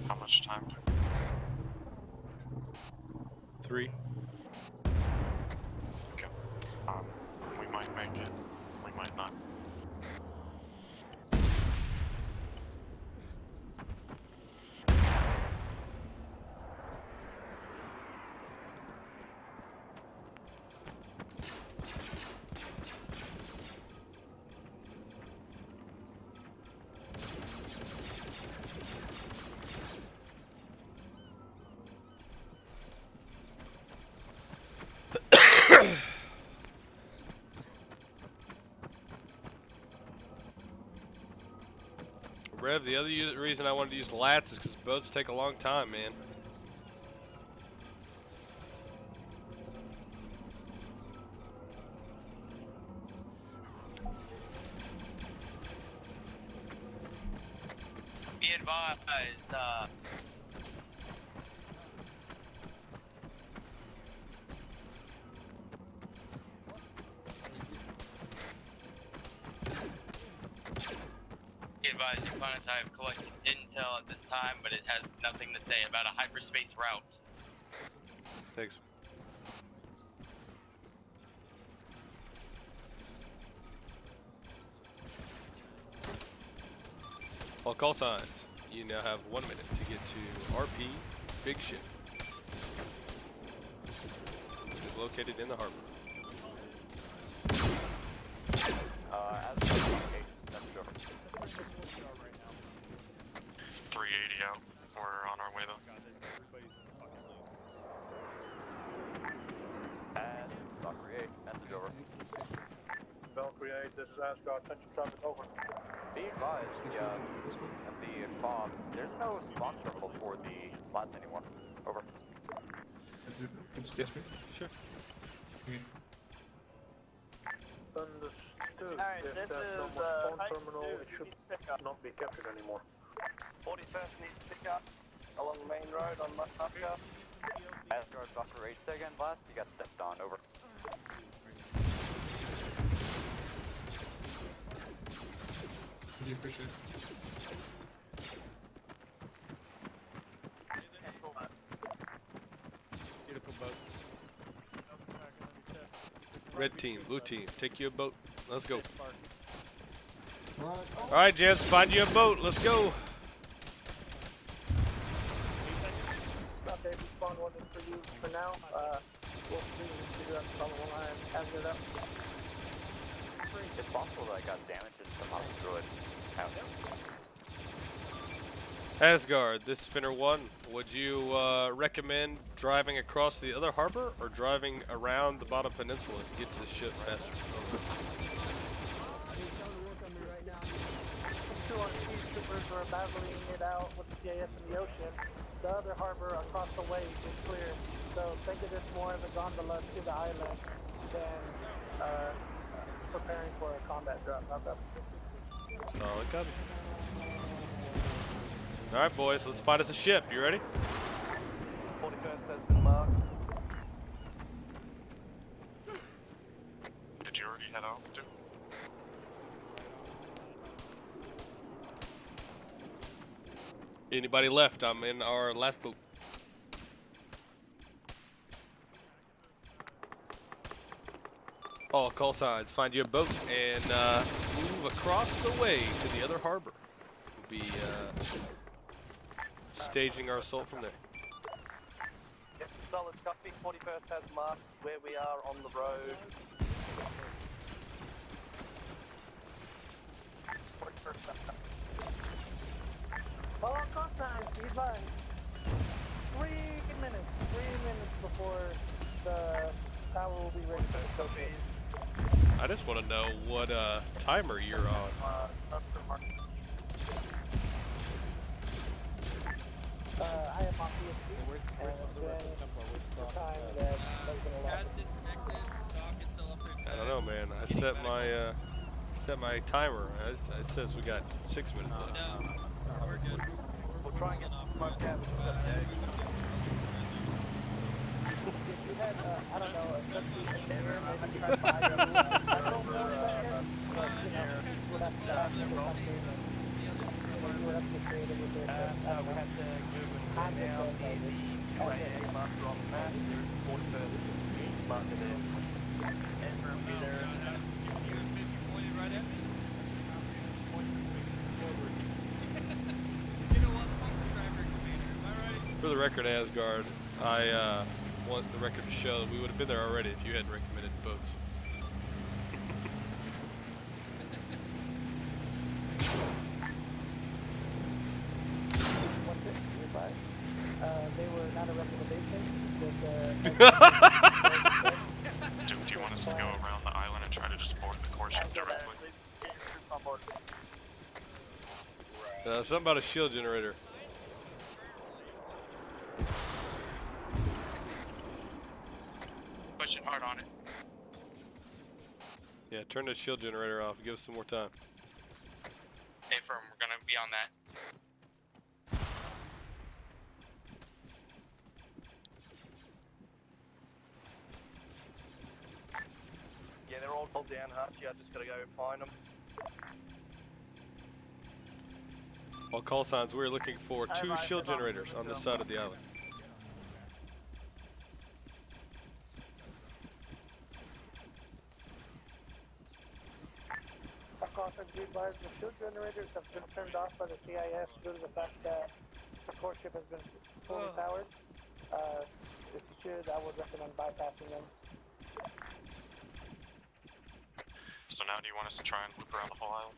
How much time? 3. Okay. We might make it. We might not. Rev, the other reason I wanted to use the lats is because boats take a long time, man. Be advised, be advised, opponents, I have collected intel at this time, but it has nothing to say about a hyperspace route. Thanks. All call signs. You now have 1 minute to get to RP Big Ship, which is located in the harbor. As for location, that's over. 380 out. We're on our way though. And Valkyrie 8, message over. Valkyrie 8, this is Asgard, attention traffic, over. Be advised, the FOB, there's no spawn terminal for the flats anymore. Over. Sure. Understood. Alright, If this there's no is, more spawn high terminal, two, it should not be captured anymore. 41st needs to pick up along the main road on Muska. Asgard, Valkyrie 8, second last, you got stepped on, over. Really appreciate it. Beautiful boat. Red team, blue team, take you a boat. Let's go. Right. All right, gents, find you a boat. Let's go. Okay, spawn one in for you for now. We'll see if you have follow line hazard up. It's possible that I got damaged in some destroyed house. Asgard, this is Finner 1. Would you recommend driving across the other harbor or driving around the bottom peninsula to get to the ship faster? Two on speed troopers are battling it out with the CIS in the ocean. The other harbor across the way is clear. So think of this more as a gondola to the island than preparing for a combat drop. How's that? Solid copy. All right, boys, let's fight us a ship. You ready? 41st has been marked. Did you already head out, dude? Anybody left? I'm in our last boat. All call signs. Find you a boat and move across the way to the other harbor. We'll be staging our assault from there. Yep, solid copy. 41st has marked where we are on the road. 41st. All call signs, be advised. 3 minutes before the tower will be ready for the showcase. I just want to know what timer you're on. I am on PSP, and it's been the time that has been allowed. I don't know, man. I set my timer. It says we got 6 minutes left. We're good. We'll try and get smoked out. If you had, I don't know, a substitute error, maybe try to buy a little bit but, you know, we'll have to stop and we'll have to, we'll have to get creative with it. We have to go and down the UAA marker on the map. There's 41st marker there. And from there, For the record, Asgard, I want the record to show that we would have been there already if you hadn't recommended boats. What's it? They were not a recommendation. Do you want us to go around the island and try to just board the core ship directly? Something about a shield generator. Pushing hard on it. Yeah, turn the shield generator off. Give us some more time. Hey, firm, we're gonna be on that. Yeah, they're all pulled down, Hutch. Yeah, I just gotta go find them. All call signs, we're looking for 2 shield generators on this side of the island. Be advised, the shield generators have been turned off by the CIS due to the fact that the core ship has been fully powered. If you should, I would recommend bypassing them. So now do you want us to try and loop around the whole island?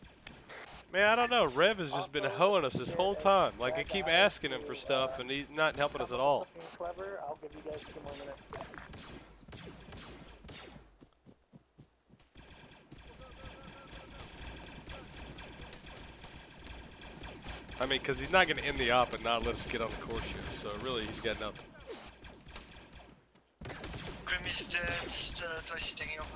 Man, I don't know. Rev has just been hoeing us this whole time. Like, I keep asking him for stuff, and he's not helping us at all. Clever, I'll give you guys 2 more minutes. I mean, because he's not going to end the op and not let us get on the core ship. So, really, he's got nothing. Grim is twice taking over.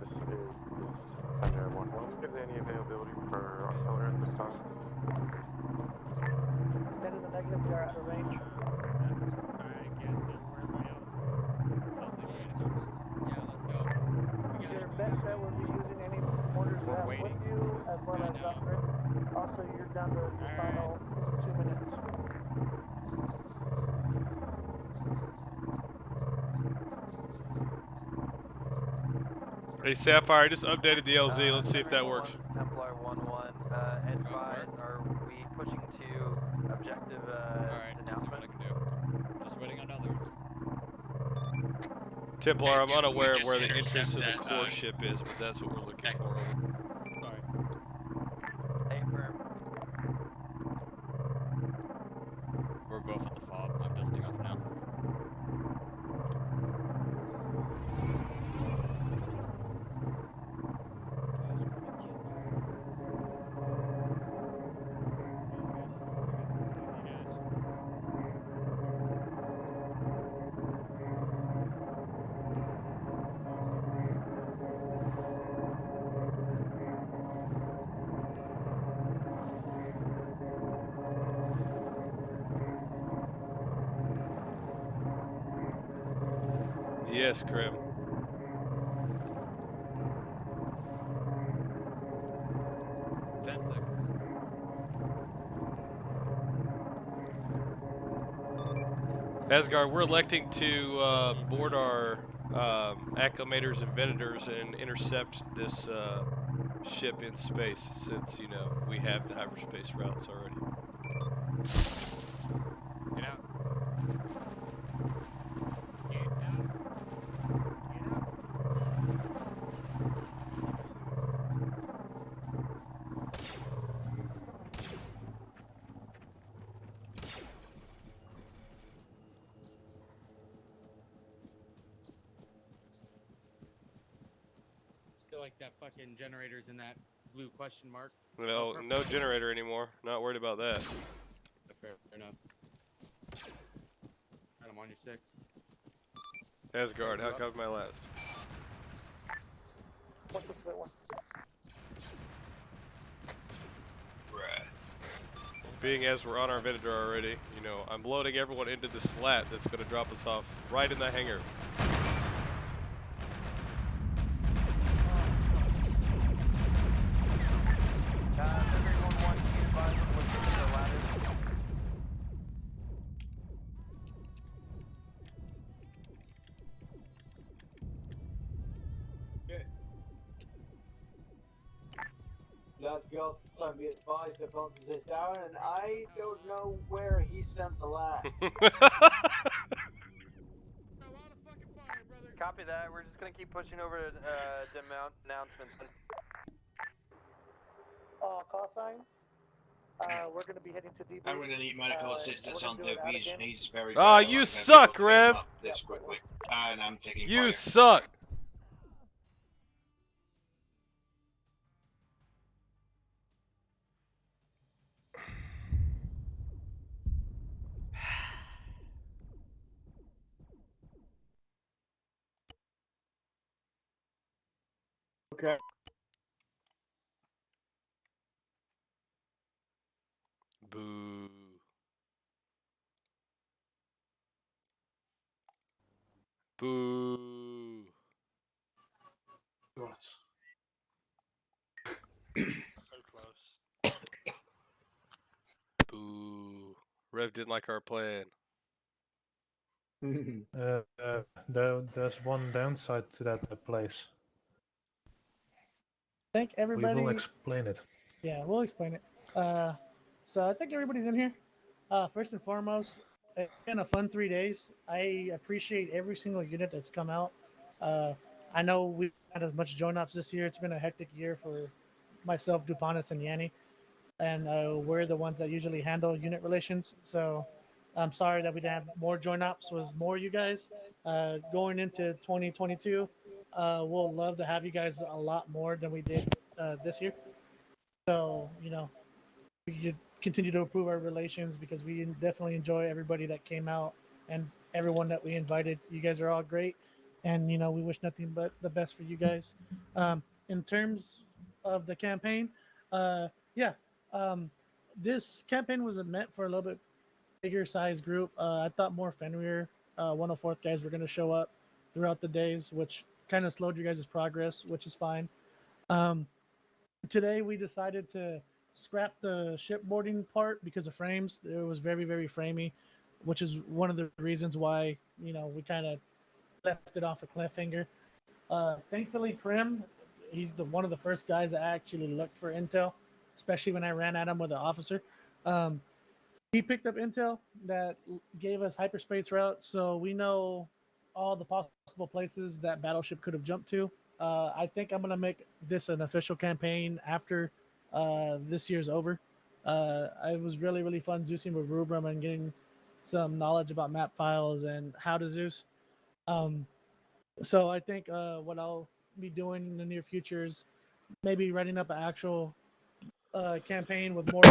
This is Thunder 1-1. Is there any availability for artillery at this time? That is a negative, we are out of range. Your best bet would be using any mortars you have with you, as well as upgrade. Also, you're down to the final 2 minutes. Hey, Sapphire, I just updated the LZ. Let's see if that works. Templar 1-1, advise, are we pushing to objective denouncement? Just waiting on others. Templar, I'm unaware of where the entrance to the core ship is, but that's what we're looking for. Sorry. Hey, firm. We're both at the fob. I'm dusting off now. Yes, Krim. Asgard, we're electing to board our acclimators and vendors and intercept this ship in space, since, you know, we have the hyperspace routes already. Get out. Like that fucking generators in that blue question mark. No, no generator anymore. Not worried about that. Fair enough. And I'm on your 6. Asgard, how comes my last? being as we're on our vendor already, you know, I'm loading everyone into the slat that's going to drop us off right in the hangar. Last girl's time be advised that Pontus is down, and I don't know where he sent the lad. Copy that. We're just gonna keep pushing over to announcements. Call signs. We're going to be heading to debrief. I'm going to need medical assistance on the he's very Ah, bad. you I'm suck, gonna be able to pick him Rev. up this quickly. And I'm taking You fire. suck. Okay. Boo. Boo. What? So close. Boo. Rev didn't like our plan. There's one downside to that place. I think everybody. We will explain it. Yeah, we'll explain it. So I think everybody's in here. First and foremost, it's been a fun 3 days. I appreciate every single unit that's come out. I know we had as much join ups this year. It's been a hectic year for myself, Dupanis, and Yanni, and we're the ones that usually handle unit relations. So I'm sorry that we didn't have more join ups. Was more you guys going into 2022. We'll love to have you guys a lot more than we did this year. So, you know, we could continue to improve our relations because we definitely enjoy everybody that came out and everyone that we invited. You guys are all great. And, you know, we wish nothing but the best for you guys. In terms of the campaign, this campaign was meant for a little bit bigger size group. I thought more Fenrir 104th guys were going to show up throughout the days, which kind of slowed your guys' progress, which is fine. Today we decided to scrap the shipboarding part because of frames. It was very, very framey, which is one of the reasons why, you know, we kind of left it off a cliffhanger. Thankfully, Prim, he's one of the first guys that actually looked for intel, especially when I ran at him with an officer. He picked up intel that gave us hyperspace routes, so we know all the possible places that Battleship could have jumped to. I think I'm gonna make this an official campaign after this year's over. It was really, really fun Zeusing with Rubrum and getting some knowledge about map files and how to Zeus. So I think what I'll be doing in the near future is maybe writing up an actual campaign with more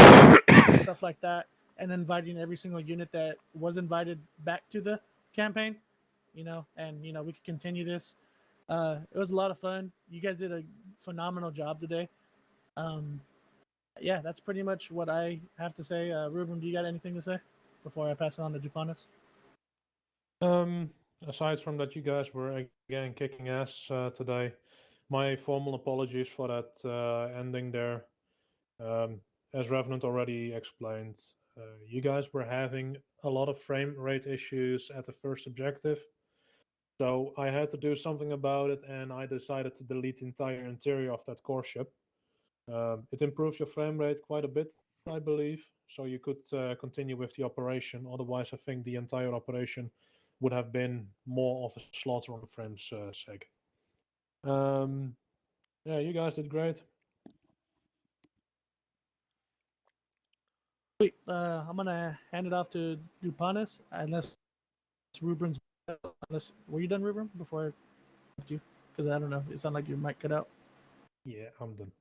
stuff like that, and inviting every single unit that was invited back to the campaign. You know, and you know we could continue this. It was a lot of fun. You guys did a phenomenal job today. Yeah, that's pretty much what I have to say. Ruben, do you got anything to say before I pass it on to Dupanis? Aside from that, you guys were again kicking ass today. My formal apologies for that ending there. As Revenant already explained, you guys were having a lot of frame rate issues at the first objective. So I had to do something about it, and I decided to delete the entire interior of that core ship. It improves your frame rate quite a bit, I believe, so you could continue with the operation. Otherwise, I think the entire operation would have been more of a slaughter on the frame's sake. Yeah, you guys did great. Sweet. I'm gonna hand it off to Dupanis, unless Ruben's. Were you done, Ruben? Before I you, because I don't know. It sounded like your mic cut out. Yeah, I'm done.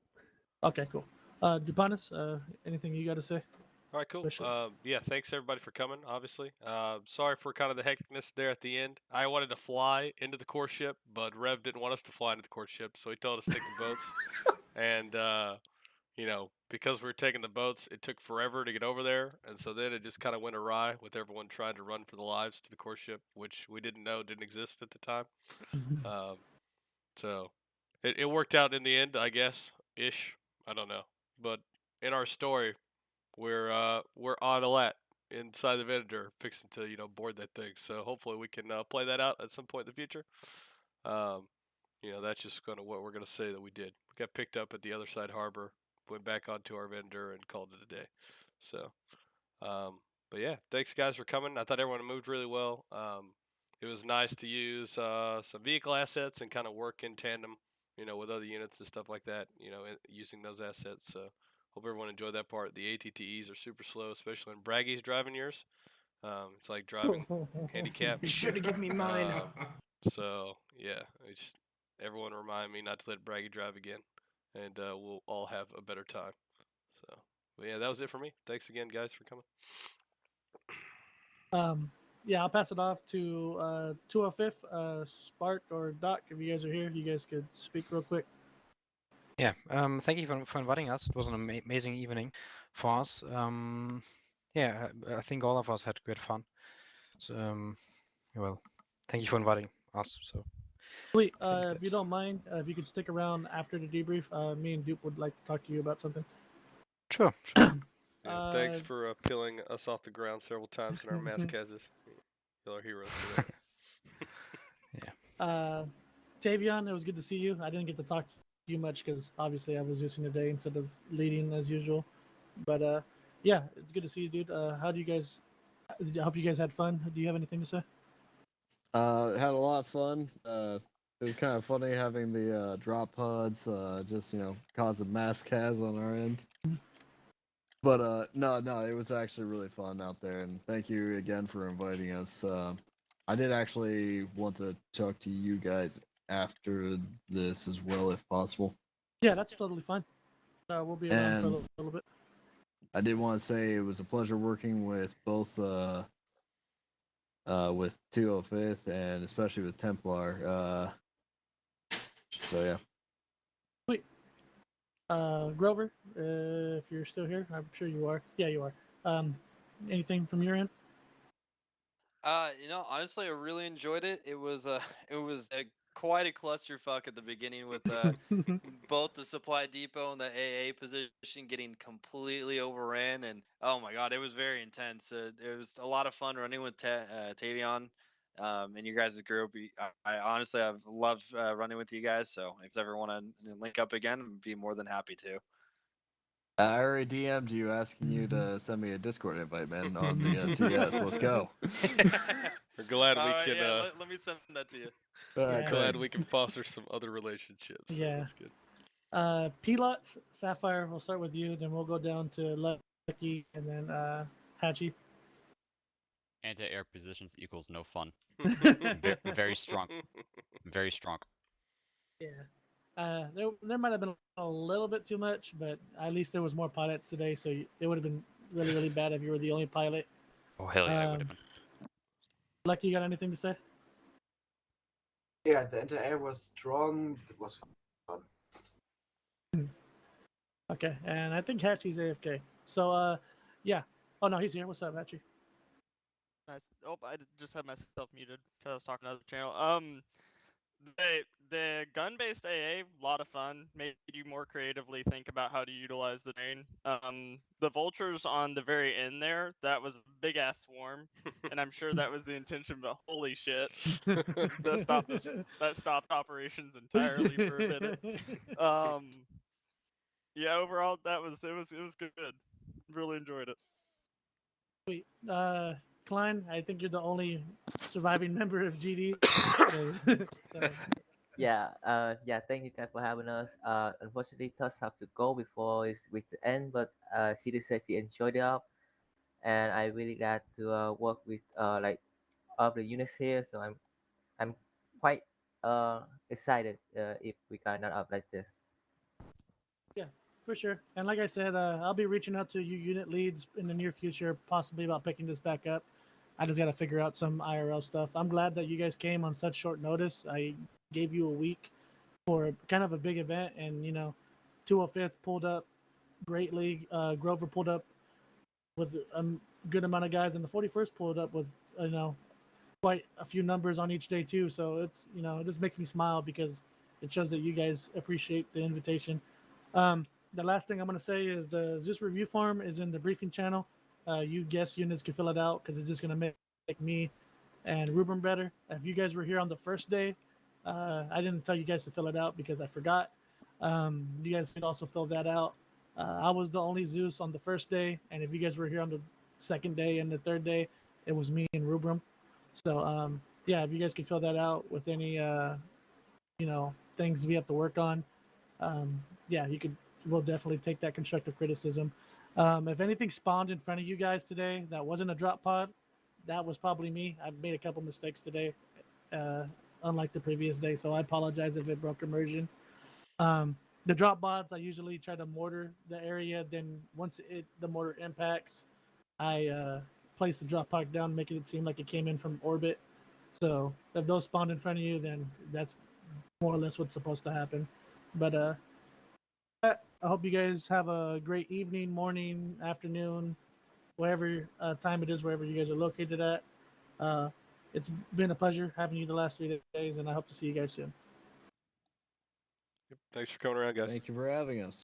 Okay, cool. Dupanis, anything you got to say? All right, cool. Yeah, thanks everybody for coming, obviously. Sorry for kind of the hecticness there at the end. I wanted to fly into the core ship, but Rev didn't want us to fly into the core ship, so he told us to stick in boats. And you know, because we were taking the boats, it took forever to get over there, and so then it just kind of went awry with everyone trying to run for the lives to the core ship, which we didn't know didn't exist at the time. Um, so it worked out in the end, I guess, ish. I don't know, but in our story, we're on a lat inside the Venator, fixing to board that thing. So hopefully we can play that out at some point in the future. Um, that's just kind of what we're gonna say that we did. We got picked up at the other side harbor, went back onto our vendor, and called it a day. So, but yeah, thanks guys for coming. I thought everyone moved really well. It was nice to use some vehicle assets and kind of work in tandem, with other units and stuff like that. Using those assets. So, hope everyone enjoyed that part. The ATTEs are super slow, especially when Braggy's driving yours. It's like driving handicap. You should have given me mine. So yeah, everyone remind me not to let Braggy drive again, and we'll all have a better time. So, but yeah, that was it for me. Thanks again, guys, for coming. Yeah, I'll pass it off to 205th, Spark or Doc. If you guys are here, you guys could speak real quick. Yeah, thank you for inviting us. It was an amazing evening for us. Yeah, I think all of us had great fun. So, well, thank you for inviting us. So, Wait, if you don't mind, if you could stick around after the debrief, me and Dupe would like to talk to you about something. Sure. Yeah, thanks for peeling us off the ground several times in our mass cases. Y'all are heroes for that. Tavion, it was good to see you. I didn't get to talk to you much because obviously I was using the day instead of leading as usual. But yeah, it's good to see you, dude. How do you guys? I hope you guys had fun. Do you have anything to say? Had a lot of fun. It was kind of funny having the drop pods just cause a mass cas on our end. But no, it was actually really fun out there, and thank you again for inviting us. I did actually want to talk to you guys after this as well, if possible. Yeah, that's totally fine. We'll be around for a little bit. I did want to say it was a pleasure working with both with 205th and especially with Templar. So yeah. Sweet. Grover, if you're still here, I'm sure you are. Yeah, you are. Anything from your end? Honestly, I really enjoyed it. It was quite a clusterfuck at the beginning with both the supply depot and the AA position getting completely overran, and oh my god, it was very intense. It was a lot of fun running with Tavion and you guys' group. I honestly, I've loved running with you guys. So if you ever want to link up again, I'd be more than happy to. I already DM'd you asking you to send me a Discord invite, man, on the TS. Let's go. We're glad we can. Yeah, let me send that to you. Glad we can foster some other relationships. So Yeah. that's good. Pilots, Sapphire, we'll start with you, then we'll go down to Lucky, and then Hatchie. Anti-air positions equals no fun. Very strong. Very strong. Yeah. There might have been a little bit too much, but at least there was more pilots today, so it would have been really, really bad if you were the only pilot. Oh, hell yeah, it would have been. Lucky, you got anything to say? Yeah, the anti-air was strong. It was fun. Okay, and I think Hatchie's AFK. So, yeah. Oh, no, he's here. What's up, Hatchie? Nice. Oh, I just had myself muted because I was talking to the channel. The gun-based AA, a lot of fun. Made you more creatively think about how to utilize the terrain. The vultures on the very end there, that was a big ass swarm, and I'm sure that was the intention. But holy shit, that stopped operations entirely for a minute. Yeah, overall it was good. Really enjoyed it. Sweet. Klein, I think you're the only surviving member of GD. So. Yeah, thank you guys for having us. Unfortunately, Tuss have to go before it's with the end, but she did say she enjoyed it up, and I really glad to work with like all the units here. So I'm quite excited if we got not up like this. Yeah, for sure. And like I said, I'll be reaching out to you unit leads in the near future, possibly about picking this back up. I just got to figure out some IRL stuff. I'm glad that you guys came on such short notice. I gave you a week for kind of a big event, and 205th pulled up greatly. Grover pulled up with a good amount of guys, and the 41st pulled up with quite a few numbers on each day too. So it's it just makes me smile because it shows that you guys appreciate the invitation. The last thing I'm going to say is the Zeus review form is in the briefing channel. You guest units can fill it out because it's just going to make me and Ruben better. If you guys were here on the first day, I didn't tell you guys to fill it out because I forgot. You guys can also fill that out. I was the only Zeus on the first day, and if you guys were here on the second day and the third day, it was me and Rubrum. So yeah, if you guys could fill that out with any things we have to work on, yeah, you could. We'll definitely take that constructive criticism. If anything spawned in front of you guys today that wasn't a drop pod, that was probably me. I've made a couple mistakes today, unlike the previous day, so I apologize if it broke immersion. The drop pods, I usually try to mortar the area. Then once the mortar impacts, I place the drop pod down, making it seem like it came in from orbit. So if those spawned in front of you, then that's more or less what's supposed to happen. But I hope you guys have a great evening, morning, afternoon, whatever time it is, wherever you guys are located at. It's been a pleasure having you the last 3 days, and I hope to see you guys soon. Thanks for coming around, guys. Thank you for having us.